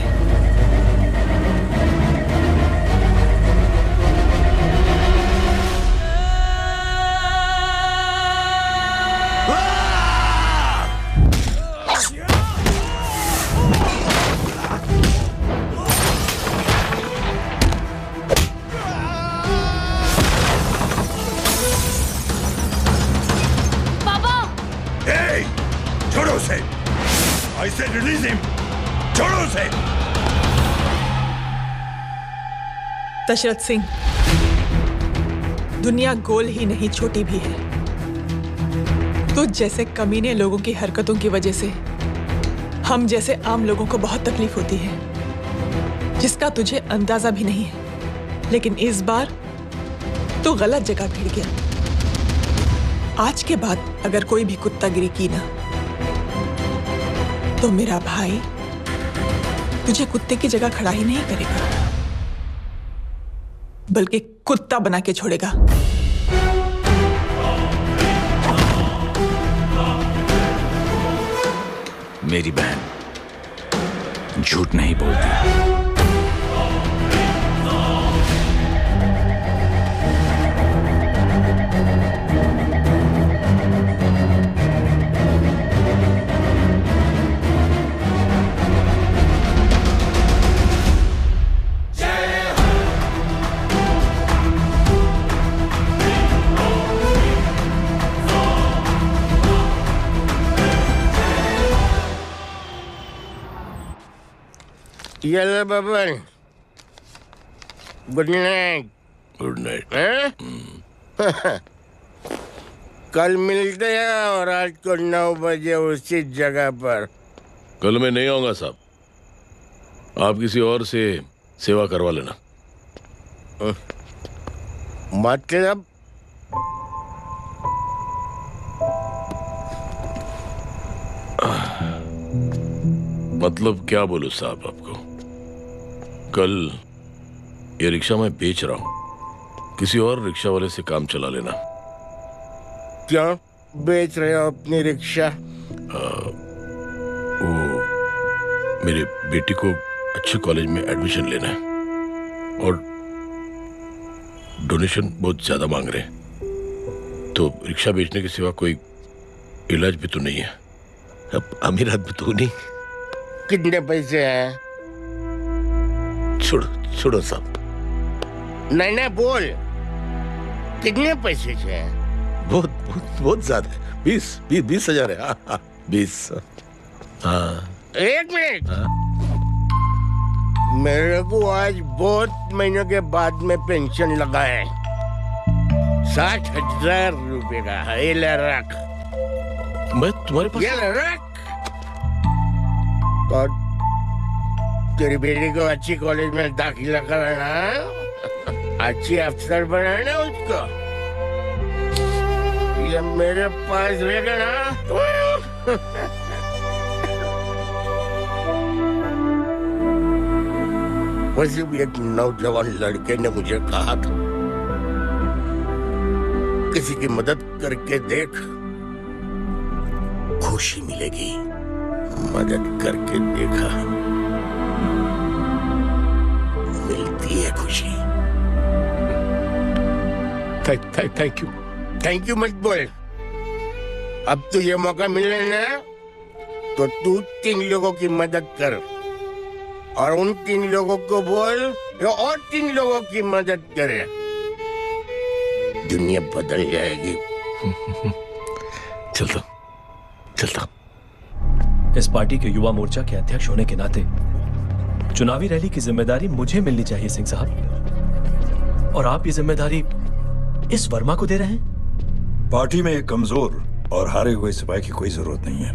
[SPEAKER 4] रिलीज हिम, छोड़ो उसे।
[SPEAKER 15] दशरथ सिंह, दुनिया गोल ही नहीं छोटी भी है। तुझ जैसे कमीने लोगों की हरकतों की वजह से हम जैसे आम लोगों को बहुत तकलीफ होती है, जिसका तुझे अंदाजा भी नहीं है। लेकिन इस बार तू गलत जगह भिड़ गया। आज के बाद अगर कोई भी कुत्तागिरी की ना, तो मेरा भाई तुझे कुत्ते की जगह खड़ा ही नहीं करेगा, बल्कि कुत्ता बना के छोड़ेगा।
[SPEAKER 13] मेरी बहन झूठ नहीं बोलती।
[SPEAKER 24] Yellow Baban, good night.
[SPEAKER 13] Good night.
[SPEAKER 24] कल मिलते हैं और रात को 9 बजे उसी जगह पर।
[SPEAKER 13] कल मैं नहीं आऊंगा साहब, आप किसी और से सेवा करवा लेना।
[SPEAKER 24] मतलब?
[SPEAKER 13] मतलब क्या बोलूं साहब आपको। कल ये रिक्शा मैं बेच रहा हूं, किसी और रिक्शा वाले से काम चला लेना।
[SPEAKER 24] क्या बेच रहे हो अपनी रिक्शा?
[SPEAKER 13] वो मेरे बेटी को अच्छे कॉलेज में एडमिशन लेना है और डोनेशन बहुत ज्यादा मांग रहे हैं, तो रिक्शा बेचने के सिवा कोई इलाज भी तो नहीं है। अब अमीर आदमी तो नहीं।
[SPEAKER 24] कितने पैसे हैं?
[SPEAKER 13] छोड़ो छोड़ो साहब।
[SPEAKER 24] नहीं नहीं बोल, कितने पैसे हैं?
[SPEAKER 13] बहुत बहुत बहुत ज्यादा है। 20,000 है। 20। हाँ।
[SPEAKER 24] एक मिनट। मेरे को आज बहुत महीनों के बाद में पेंशन लगा है। 60,000 रुपए का है। ये ले रख।
[SPEAKER 13] मैं तुम्हारे पास?
[SPEAKER 24] ये ले रख। तो तेरी बेटी को अच्छी कॉलेज में दाखिला कराना, अच्छी अफसर बनाना उसको। ये मेरे पास रहेगा ना वैसे भी एक नौजवान लड़के ने मुझे कहा था किसी की मदद करके देख खुशी मिलेगी। मदद करके देखा मिलती है खुशी। थैंक यू मत बोल। अब तो ये मौका मिले ना तो तू 3 लोगों की मदद कर और उन 3 लोगों को बोल जो और 3 लोगों की मदद करे। दुनिया बदल जाएगी।
[SPEAKER 19] चलता इस पार्टी के युवा मोर्चा के अध्यक्ष होने के नाते चुनावी रैली की जिम्मेदारी मुझे मिलनी चाहिए सिंह साहब, और आप ये जिम्मेदारी इस वर्मा को दे रहे हैं।
[SPEAKER 4] पार्टी में एक कमजोर और हारे हुए सिपाही की कोई जरूरत नहीं है।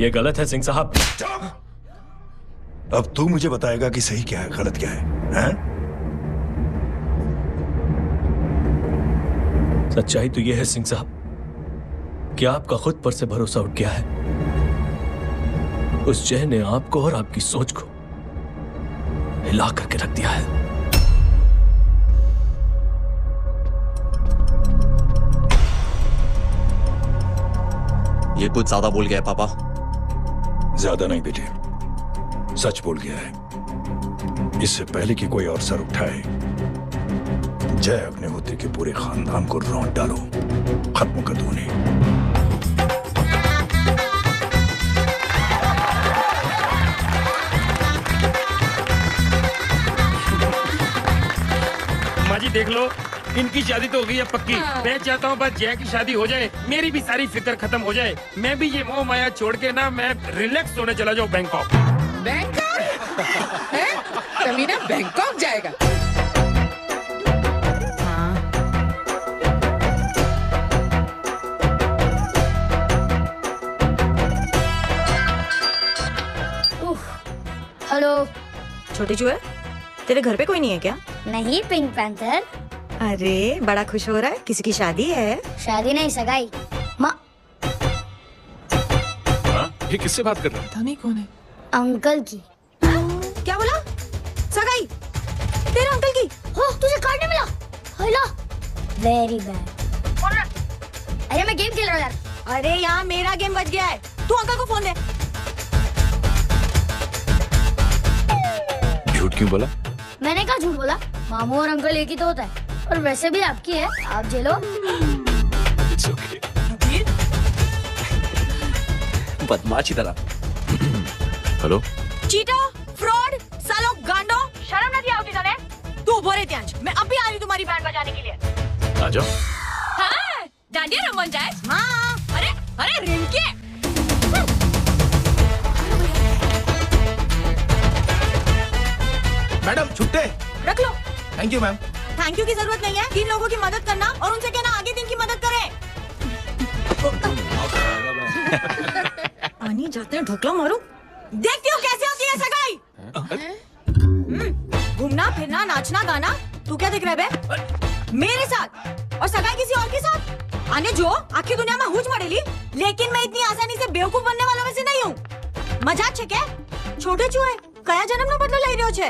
[SPEAKER 19] ये गलत है सिंह साहब।
[SPEAKER 4] अब तू मुझे बताएगा कि सही क्या है गलत क्या है?
[SPEAKER 19] सच्चाई तो यह है सिंह साहब कि आपका खुद पर से भरोसा उठ गया है। उस जय ने आपको और आपकी सोच को हिला करके रख दिया है।
[SPEAKER 12] ये कुछ ज्यादा बोल गया है पापा।
[SPEAKER 4] ज्यादा नहीं बेटे, सच बोल गया है। इससे पहले कि कोई और सर उठाए, जय अग्निहोत्री के पूरे खानदान को रौंद डालो, खत्म कर दो उन्हें।
[SPEAKER 14] माँ जी देख लो, इनकी शादी तो हो गई है पक्की। मैं चाहता हूँ बस जय की शादी हो जाए, मेरी भी सारी फिक्र खत्म हो जाए। मैं भी ये मोह माया छोड़ के ना मैं रिलैक्स होने चला जाऊँ बैंकॉक।
[SPEAKER 1] बैंकॉक? कमीना बैंकॉक जाएगा?
[SPEAKER 18] हेलो
[SPEAKER 2] छोटे चूहे, तेरे घर पे कोई नहीं है क्या?
[SPEAKER 18] नहीं पिंक पैंथर।
[SPEAKER 2] अरे बड़ा खुश हो रहा है, किसी की शादी है?
[SPEAKER 18] शादी नहीं सगाई। माँ
[SPEAKER 19] ये किससे बात कर रहा है?
[SPEAKER 15] पता नहीं कौन है।
[SPEAKER 18] अंकल की।
[SPEAKER 2] क्या बोला? सगाई? तेरे अंकल की?
[SPEAKER 18] हो तुझे कार्ड नहीं मिला? Hello very bad. अरे मैं गेम खेल रहा हूँ यार।
[SPEAKER 2] अरे यहाँ मेरा गेम बच गया है, तू अंकल को फोन दे।
[SPEAKER 13] झूठ क्यों बोला?
[SPEAKER 18] मैंने कहा झूठ बोला? मामू और अंकल एक ही तो होता है, और वैसे भी आपकी है, आप झेलो।
[SPEAKER 7] बदमाशी तरह।
[SPEAKER 13] हेलो
[SPEAKER 2] चीटा, फ्रॉड, सालो गांडो, शर्म नहीं आती तने? तू बोले त्यांज, मैं अभी आ रही तुम्हारी बैंड बजाने के लिए।
[SPEAKER 13] आ जाओ।
[SPEAKER 16] हाँ, डांडिया रमन जाए।
[SPEAKER 2] हाँ।
[SPEAKER 16] अरे रिंकी।
[SPEAKER 12] मैडम छुट्टे।
[SPEAKER 2] रख लो।
[SPEAKER 12] Thank you ma'am.
[SPEAKER 2] Thank you की जरूरत नहीं है, 3 लोगों की मदद करना और उनसे कहना आगे दिन की मदद करें। आनी जाते हैं ढोकला मारू। देखती हो कैसे होती है सगाई? घूमना फिरना नाचना गाना, तू क्या देख रहा है बे? मेरे साथ और सगाई किसी और के साथ? आने जो आखिर दुनिया में हुज मरेली, लेकिन मैं इतनी आसानी से बेवकूफ बनने वालों में से नहीं हूँ। मजाक छे क्या? छोटे चूहे कया जन्म नो बदलो लई रह्यो छे।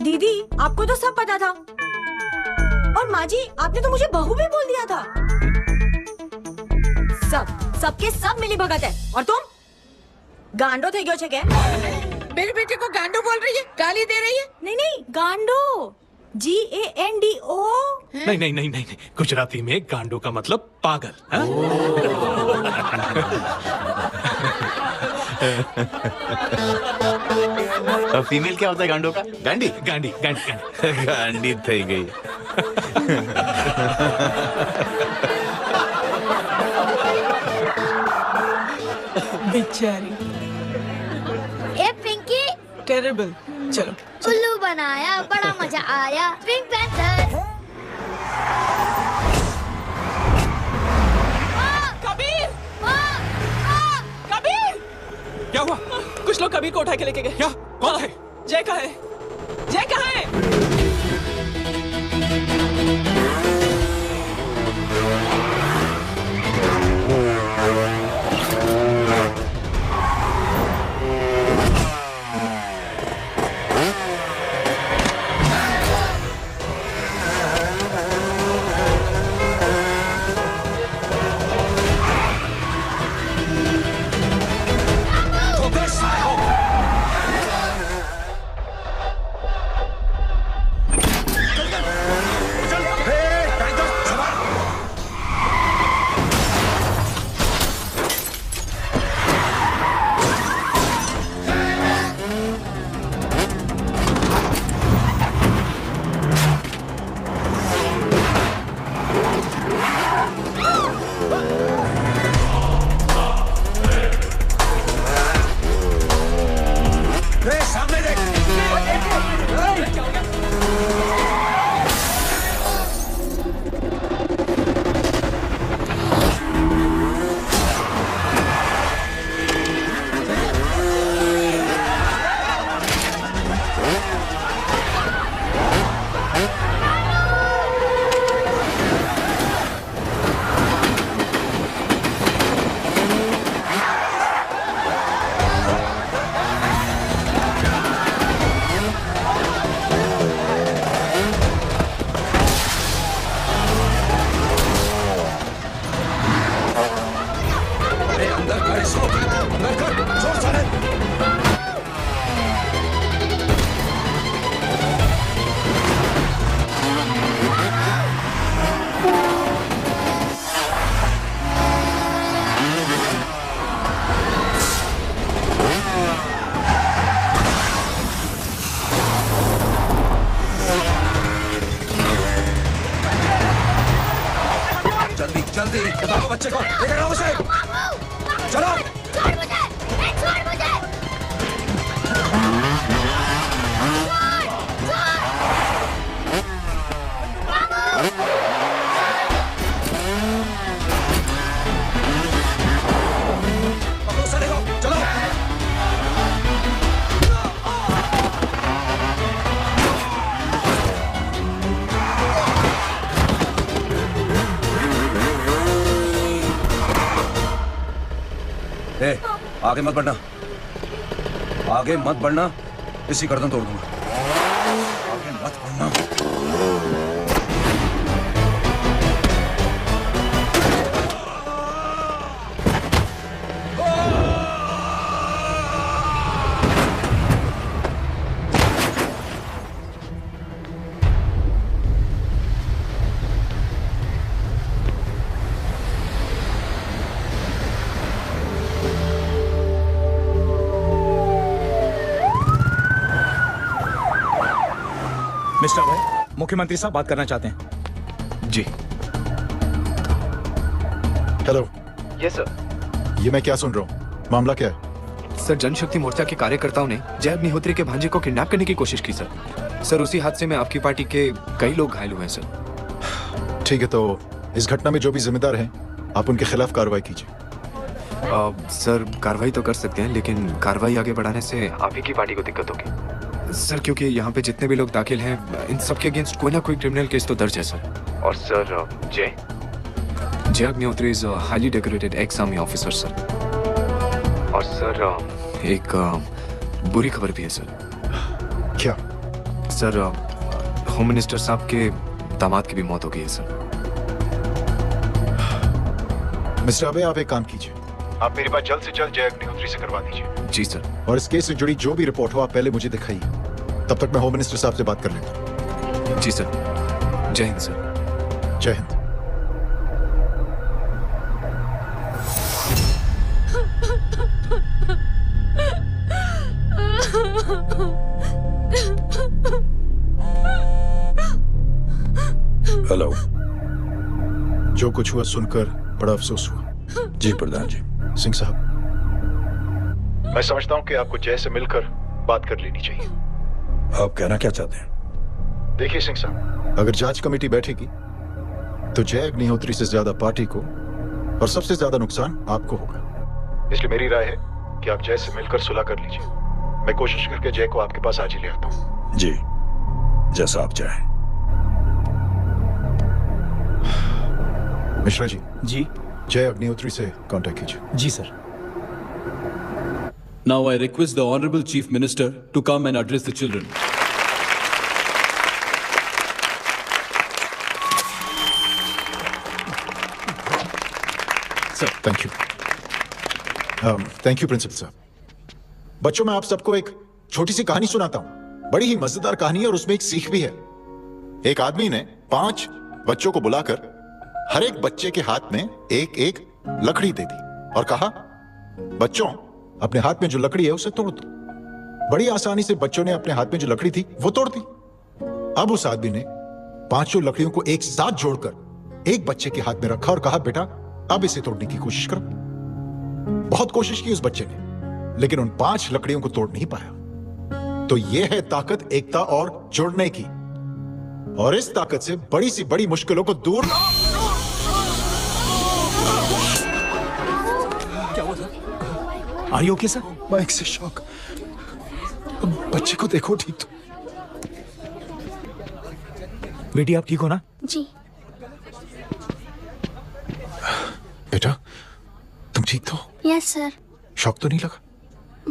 [SPEAKER 2] दीदी आपको तो सब पता था, और माँ जी आपने तो मुझे बहू भी बोल दिया था। सबके सब मिली भगत है, और तुम गांडो थे गयो छे क्या?
[SPEAKER 1] मेरे बेटे को गांडो बोल रही है, गाली दे रही है?
[SPEAKER 2] नहीं गांडो, GANDO।
[SPEAKER 14] नहीं, गुजराती में गांडो का मतलब पागल।
[SPEAKER 9] फीमेल क्या होता है गांडो का? गांडी।
[SPEAKER 13] गांडी थई गई।
[SPEAKER 15] बेचारी।
[SPEAKER 18] ए पिंकी।
[SPEAKER 15] टेरिबल। चलो
[SPEAKER 18] उल्लू बनाया, बड़ा मजा आया। Pink panther.
[SPEAKER 15] कबीर! कबीर!
[SPEAKER 14] क्या हुआ?
[SPEAKER 15] कुछ लोग कबीर को उठा के लेके गए।
[SPEAKER 14] क्या? कौन है?
[SPEAKER 15] जय कहाँ है? जय कहाँ है?
[SPEAKER 8] दी। बताओ बच्चे को, लेकर आओ उसे। चलो।
[SPEAKER 18] छोड़ मुझे, छोड़ मुझे।
[SPEAKER 8] ए, आगे मत बढ़ना, आगे मत बढ़ना, इसी गर्दन तोड़ दूंगा। आगे मत बढ़ना।
[SPEAKER 10] मिस्टर भाई, मुख्यमंत्री साहब बात करना चाहते हैं।
[SPEAKER 11] जी।
[SPEAKER 10] हेलो।
[SPEAKER 11] Yes sir.
[SPEAKER 10] ये मैं क्या सुन रहा हूँ? मामला क्या है?
[SPEAKER 11] सर, जनशक्ति मोर्चा के कार्यकर्ताओं ने जय अग्निहोत्री के भांजे को किडनैप करने की कोशिश की सर। सर, उसी हादसे में आपकी पार्टी के कई लोग घायल हुए हैं सर।
[SPEAKER 10] ठीक है, तो इस घटना में जो भी जिम्मेदार हैं, आप उनके खिलाफ कार्रवाई कीजिए।
[SPEAKER 11] सर, कार्रवाई तो कर सकते हैं, लेकिन कार्रवाई आगे बढ़ाने से आप ही की पार्टी को दिक्कत होगी सर, क्योंकि यहाँ पे जितने भी लोग दाखिल हैं, इन सबके अगेंस्ट कोई ना कोई क्रिमिनल केस तो दर्ज है सर। और सर, जय Agnihotri is highly decorated ex army officer sir. और सर, एक बुरी खबर भी है सर।
[SPEAKER 10] क्या?
[SPEAKER 11] सर, होम मिनिस्टर साहब के दामाद की भी मौत हो गई है सर।
[SPEAKER 10] मिस्टर अबे, आप एक काम कीजिए, आप मेरी बात जल्द से जल्द जय अग्निहोत्री से करवा दीजिए।
[SPEAKER 11] जी सर।
[SPEAKER 10] और इस केस से जुड़ी जो भी रिपोर्ट हो, आप पहले मुझे दिखाइए, तब तक मैं होम मिनिस्टर साहब से बात कर लेता हूँ।
[SPEAKER 11] जी सर। जय हिंद सर।
[SPEAKER 10] जय हिंद।
[SPEAKER 4] हेलो।
[SPEAKER 10] जो कुछ हुआ सुनकर बड़ा अफसोस हुआ।
[SPEAKER 4] जी प्रधान जी।
[SPEAKER 10] सिंह साहब, मैं समझता हूं कि आपको जय से मिलकर बात कर लेनी चाहिए।
[SPEAKER 4] आप कहना क्या चाहते हैं?
[SPEAKER 10] देखिए सिंह साहब, अगर जांच कमेटी बैठेगी तो जय अग्निहोत्री से ज्यादा पार्टी को और सबसे ज्यादा नुकसान आपको होगा। इसलिए मेरी राय है कि आप जय से मिलकर सुलह कर लीजिए। मैं कोशिश करके जय को आपके पास आज ही ले आता हूँ।
[SPEAKER 4] जी, जैसा आप चाहें।
[SPEAKER 10] मिश्रा जी।
[SPEAKER 17] जी।
[SPEAKER 10] जय अग्निहोत्री से कांटेक्ट कीजिए।
[SPEAKER 17] जी sir.
[SPEAKER 6] Now I request the Honorable Chief Minister to come and address the children.
[SPEAKER 10] Sir, thank you. Thank you principal साहब। बच्चों, मैं आप सबको एक छोटी सी कहानी सुनाता हूं। बड़ी ही मजेदार कहानी है और उसमें एक सीख भी है। एक आदमी ने 5 बच्चों को बुलाकर हर एक बच्चे के हाथ में एक एक लकड़ी दे दी और कहा, बच्चों, अपने हाथ में जो लकड़ी है उसे तोड़ दो। बड़ी आसानी से बच्चों ने अपने हाथ में जो लकड़ी थी वो तोड़ दी। अब उस आदमी ने 5 लकड़ियों को एक साथ जोड़कर एक बच्चे के हाथ में रखा और कहा, बेटा, अब इसे तोड़ने की कोशिश करो। बहुत कोशिश की उस बच्चे ने, लेकिन उन 5 लकड़ियों को तोड़ नहीं पाया। तो यह है ताकत एकता और जोड़ने की, और इस ताकत से बड़ी सी बड़ी मुश्किलों को दूर।
[SPEAKER 17] क्या हुआ sir? Are you okay, sir?
[SPEAKER 10] Mike से शॉक। बच्चे को देखो ठीक तो।
[SPEAKER 17] बेटी, आप ठीक हो ना?
[SPEAKER 18] जी।
[SPEAKER 10] बेटा, तुम ठीक तो?
[SPEAKER 18] Yes sir.
[SPEAKER 10] शॉक तो नहीं लगा?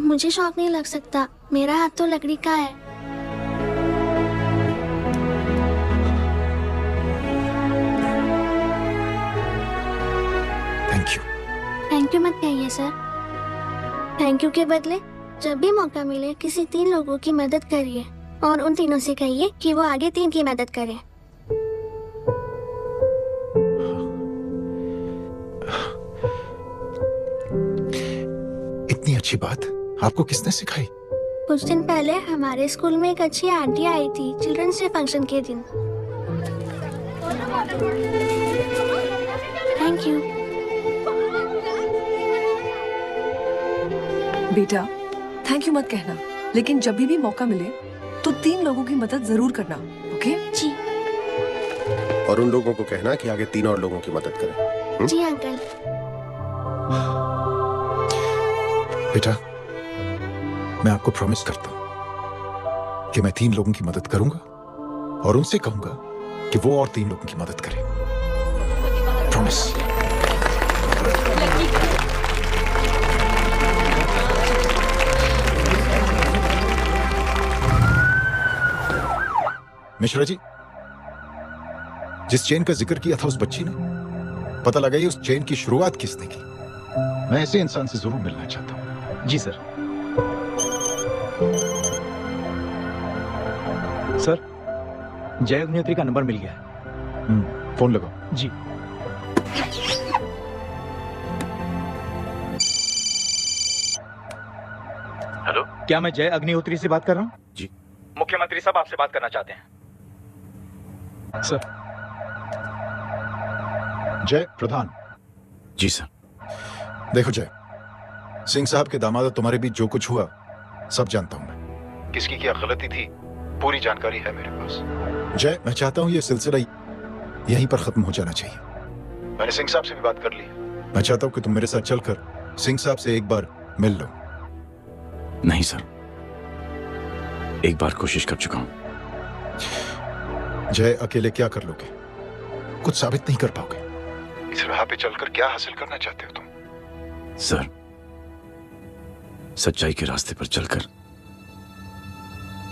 [SPEAKER 18] मुझे शॉक नहीं लग सकता, मेरा हाथ तो लकड़ी का है।
[SPEAKER 10] Thank you.
[SPEAKER 18] थैंक यू मत कहिए सर। थैंक यू के बदले जब भी मौका मिले किसी 3 लोगों की मदद करिए और उन तीनों से कहिए कि वो आगे 3 की मदद करें।
[SPEAKER 10] इतनी अच्छी बात आपको किसने सिखाई?
[SPEAKER 18] कुछ दिन पहले हमारे स्कूल में एक अच्छी आंटी आई थी चिल्ड्रंस डे फंक्शन के दिन।
[SPEAKER 20] Thank you.
[SPEAKER 21] बेटा थैंक यू मत कहना, लेकिन जब भी मौका मिले तो 3 लोगों की मदद जरूर करना, ओके?
[SPEAKER 20] जी।
[SPEAKER 22] और उन लोगों को कहना कि आगे 3 और लोगों की मदद करें।
[SPEAKER 20] जी अंकल।
[SPEAKER 10] बेटा, मैं आपको प्रॉमिस करता हूं कि मैं 3 लोगों की मदद करूंगा और उनसे कहूंगा कि वो और 3 लोगों की मदद करें। प्रॉमिस। मिश्रा जी, जिस चेन का जिक्र किया था उस बच्ची ने, पता लगाइए उस चेन की शुरुआत किसने की। मैं ऐसे इंसान से जरूर मिलना चाहता हूं।
[SPEAKER 17] जी सर। सर, जय अग्निहोत्री का नंबर मिल गया है।
[SPEAKER 10] फोन लगाओ।
[SPEAKER 17] जी।
[SPEAKER 9] हेलो,
[SPEAKER 17] क्या मैं जय अग्निहोत्री से बात कर रहा हूँ?
[SPEAKER 9] जी।
[SPEAKER 17] मुख्यमंत्री साहब आपसे बात करना चाहते हैं। सर।
[SPEAKER 10] जय प्रधान।
[SPEAKER 9] जी सर।
[SPEAKER 10] देखो जय, सिंह साहब के दामाद तुम्हारे बीच जो कुछ हुआ सब जानता हूं मैं। किसकी क्या गलती थी पूरी जानकारी है मेरे पास। जय, मैं चाहता हूं ये सिलसिला यहीं पर खत्म हो जाना चाहिए। मैंने सिंह साहब से भी बात कर ली। मैं चाहता हूं कि तुम मेरे साथ चलकर सिंह साहब से एक बार मिल लो।
[SPEAKER 9] नहीं सर, एक बार कोशिश कर चुका हूं।
[SPEAKER 10] जय, अकेले क्या कर लोगे? कुछ साबित नहीं कर पाओगे। इस राह पे चलकर क्या हासिल करना चाहते हो तुम?
[SPEAKER 9] सर, सच्चाई के रास्ते पर चलकर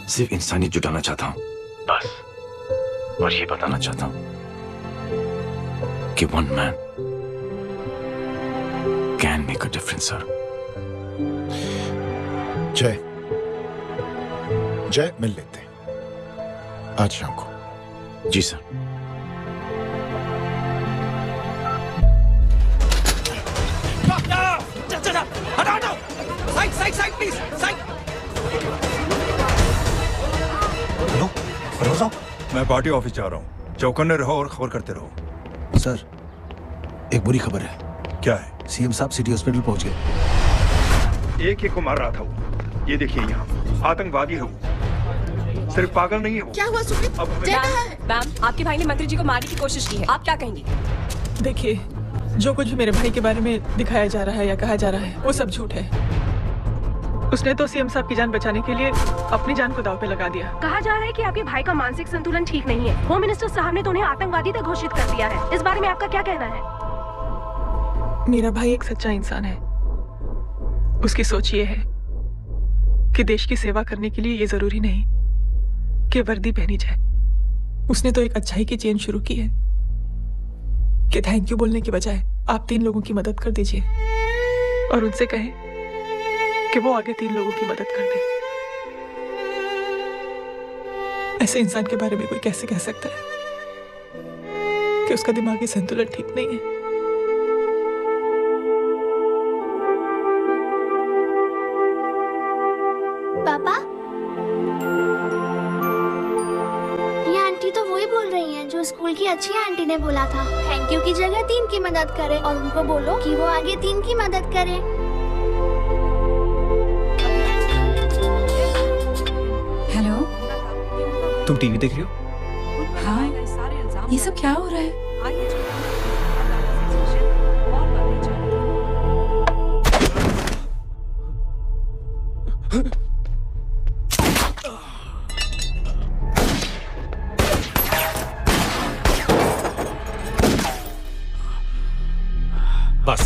[SPEAKER 9] सिर्फ इंसानियत जुटाना चाहता हूं, बस। और ये बताना चाहता हूं कि one man can make a difference sir.
[SPEAKER 10] Jai, Jai मिल लेते हैं आज शाम को।
[SPEAKER 9] जी सर।
[SPEAKER 7] हटो, side side side please, side.
[SPEAKER 4] Hello, Rose साहब, मैं पार्टी ऑफिस जा रहा हूँ। चौकन्ने रहो और खबर करते रहो।
[SPEAKER 12] सर, एक बुरी खबर है।
[SPEAKER 4] क्या है?
[SPEAKER 12] सीएम साहब सिटी हॉस्पिटल पहुंच गए।
[SPEAKER 4] एक को मार रहा था वो। ये देखिए यहाँ आतंकवादी है वो। सिर्फ पागल नहीं है वो।
[SPEAKER 1] क्या हुआ सुमित?
[SPEAKER 21] मैम, आपके भाई ने मंत्री जी को मारने की कोशिश की है, आप क्या कहेंगी?
[SPEAKER 15] देखिए, जो कुछ भी मेरे भाई के बारे में दिखाया जा रहा है या कहा जा रहा है वो सब झूठ है। उसने तो सीएम साहब की जान बचाने के लिए अपनी जान को दांव पे लगा दिया।
[SPEAKER 21] कहा जा रहा है कि आपके भाई का मानसिक संतुलन ठीक नहीं है। होम मिनिस्टर साहब ने तो उन्हें आतंकवादी तक घोषित कर दिया है। इस बारे में आपका क्या कहना है?
[SPEAKER 15] मेरा भाई एक सच्चा इंसान है। उसकी सोच ये है कि देश की सेवा करने के लिए ये जरूरी नहीं कि वर्दी पहनी जाए। उसने तो एक अच्छाई की चेन शुरू की है कि थैंक यू बोलने की बजाय आप 3 लोगों की मदद कर दीजिए और उनसे कहें कि वो आगे 3 लोगों की मदद कर दे। ऐसे इंसान के बारे में कोई कैसे कह सकता है कि उसका दिमागी संतुलन ठीक नहीं है?
[SPEAKER 20] पापा, ये आंटी तो वही बोल रही हैं जो स्कूल की अच्छी आंटी ने बोला था। थैंक यू की जगह 3 की मदद करें और उनको बोलो कि वो आगे 3 की मदद करें।
[SPEAKER 21] हेलो,
[SPEAKER 17] तुम टीवी देख रही हो?
[SPEAKER 21] हाँ, ये सब क्या हो रहा है?
[SPEAKER 3] बस।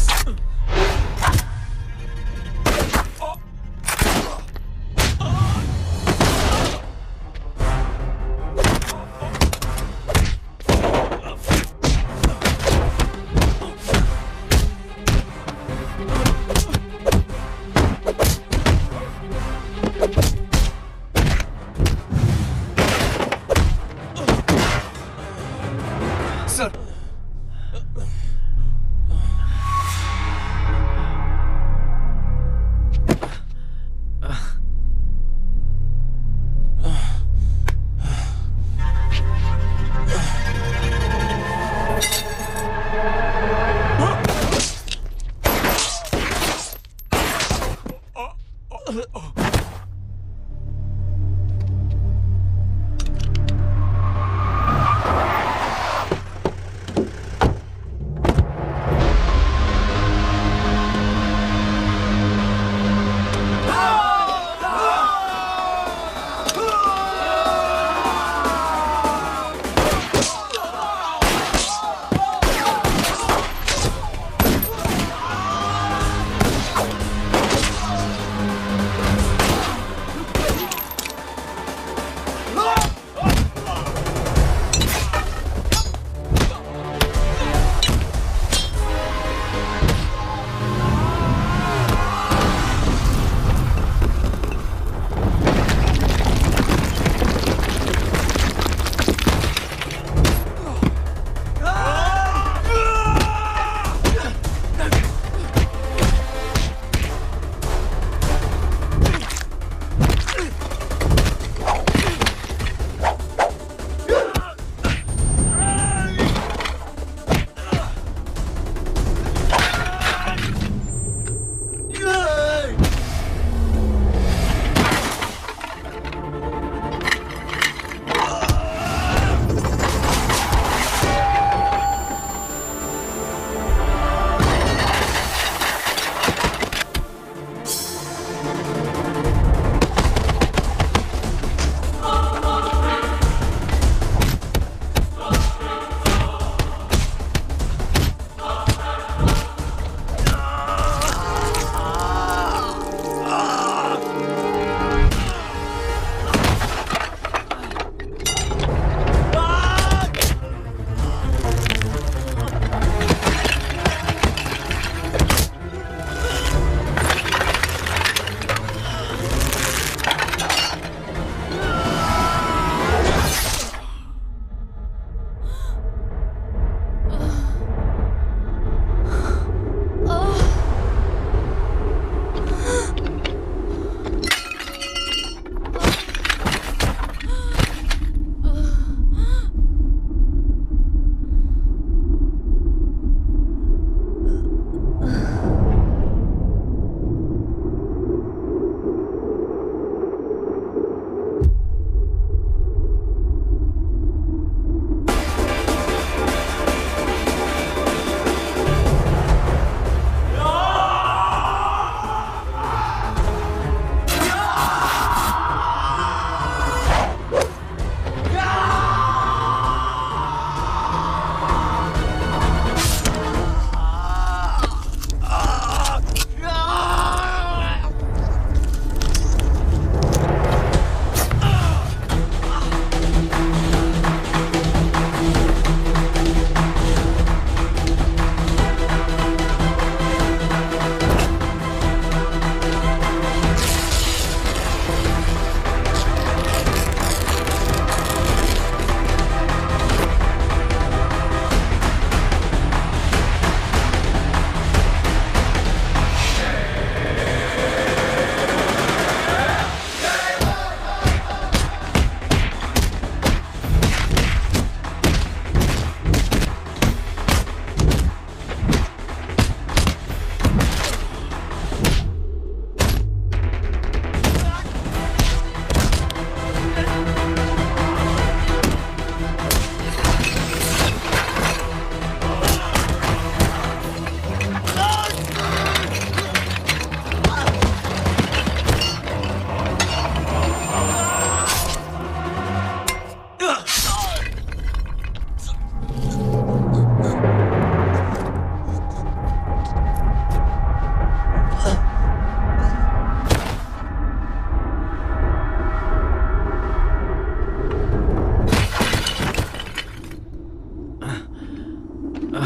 [SPEAKER 4] हेलो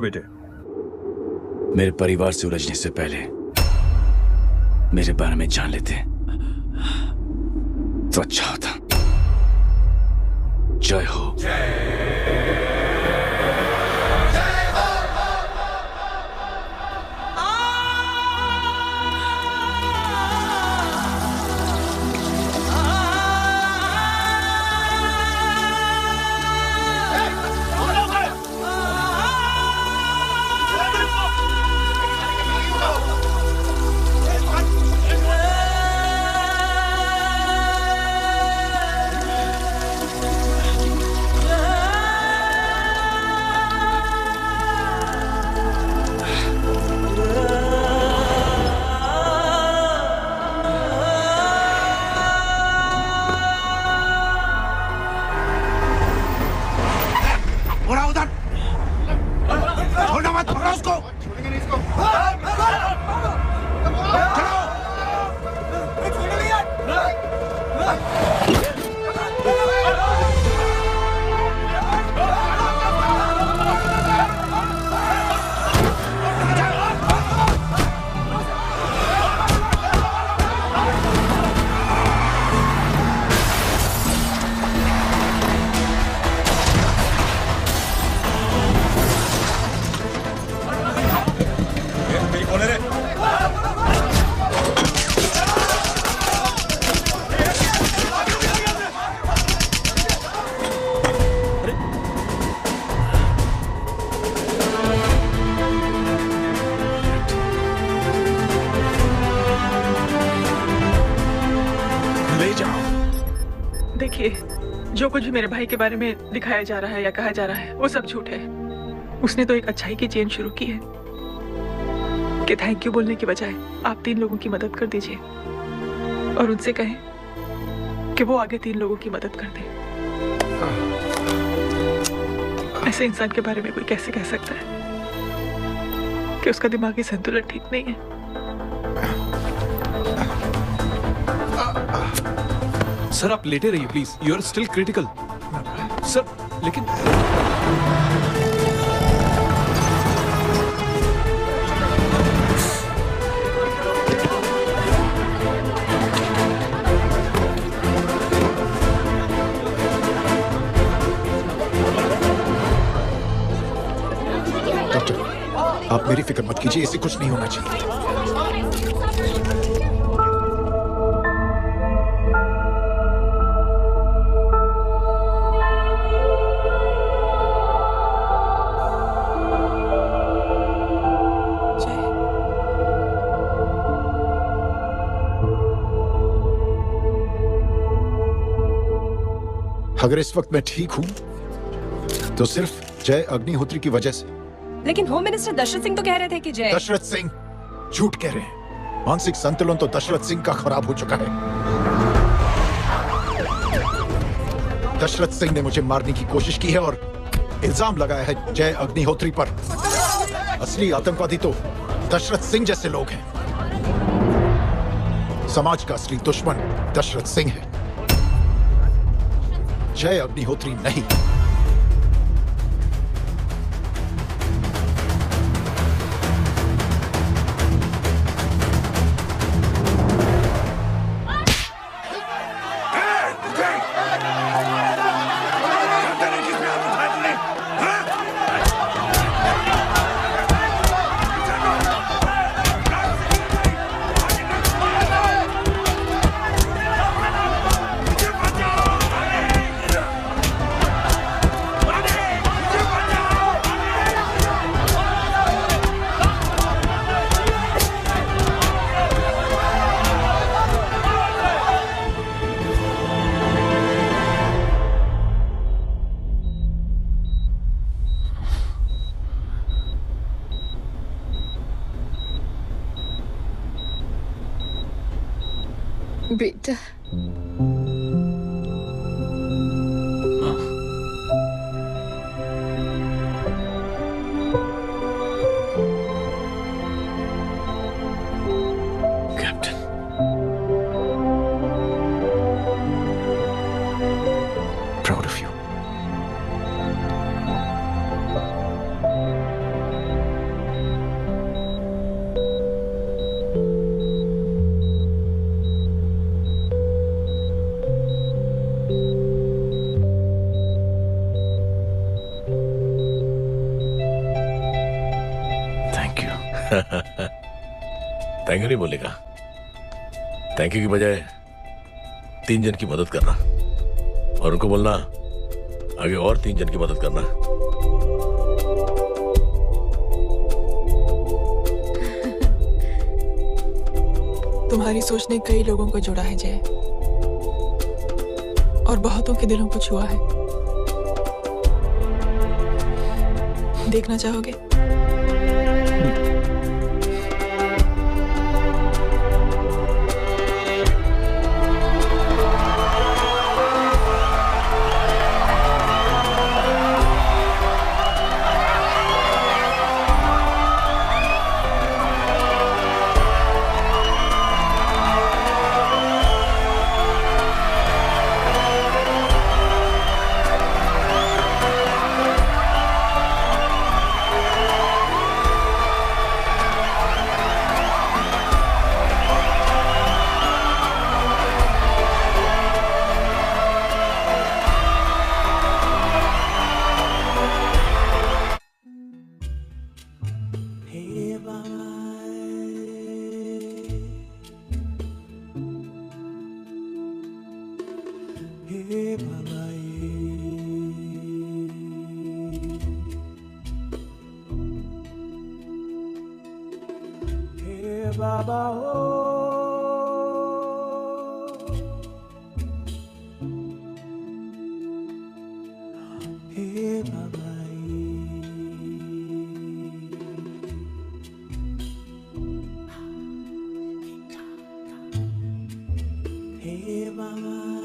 [SPEAKER 4] बेटे।
[SPEAKER 17] मेरे परिवार से उलझने से पहले मेरे बारे में जान लेते तो अच्छा होता। जय हो।
[SPEAKER 15] जो कुछ भी मेरे भाई के बारे में दिखाया जा रहा है या कहा जा रहा है वो सब झूठ है। उसने तो एक अच्छाई की चेन शुरू की है कि थैंक यू बोलने की बजाय आप 3 लोगों की मदद कर दीजिए और उनसे कहें कि वो आगे 3 लोगों की मदद कर दे। ऐसे इंसान के बारे में कोई कैसे कह सकता है कि उसका दिमागी संतुलन ठीक नहीं है।
[SPEAKER 11] सर आप लेटे रहिए please, you are still critical. Sir लेकिन
[SPEAKER 10] डॉक्टर आप मेरी फिक्र मत कीजिए, इसे कुछ नहीं होना चाहिए। अगर इस वक्त मैं ठीक हूं तो सिर्फ जय अग्निहोत्री की वजह से।
[SPEAKER 21] लेकिन होम मिनिस्टर दशरथ सिंह तो कह रहे थे कि जय।
[SPEAKER 10] दशरथ सिंह झूठ कह रहे हैं। मानसिक संतुलन तो दशरथ सिंह का खराब हो चुका है। दशरथ सिंह ने मुझे मारने की कोशिश की है और इल्जाम लगाया है जय अग्निहोत्री पर। असली आतंकवादी तो दशरथ सिंह जैसे लोग हैं। समाज का असली दुश्मन दशरथ सिंह है, जय अग्निहोत्री नहीं।
[SPEAKER 1] बेटा
[SPEAKER 17] कैप्टन
[SPEAKER 13] थैंक यू नहीं बोलेगा, थैंक यू की बजाय 3 जन की मदद करना और उनको बोलना आगे और 3 जन की मदद करना।
[SPEAKER 15] तुम्हारी सोच ने कई लोगों को जोड़ा है जय, और बहुतों के दिलों को छुआ है। देखना चाहोगे?
[SPEAKER 5] बाबा हो हे बाबा हे बाबा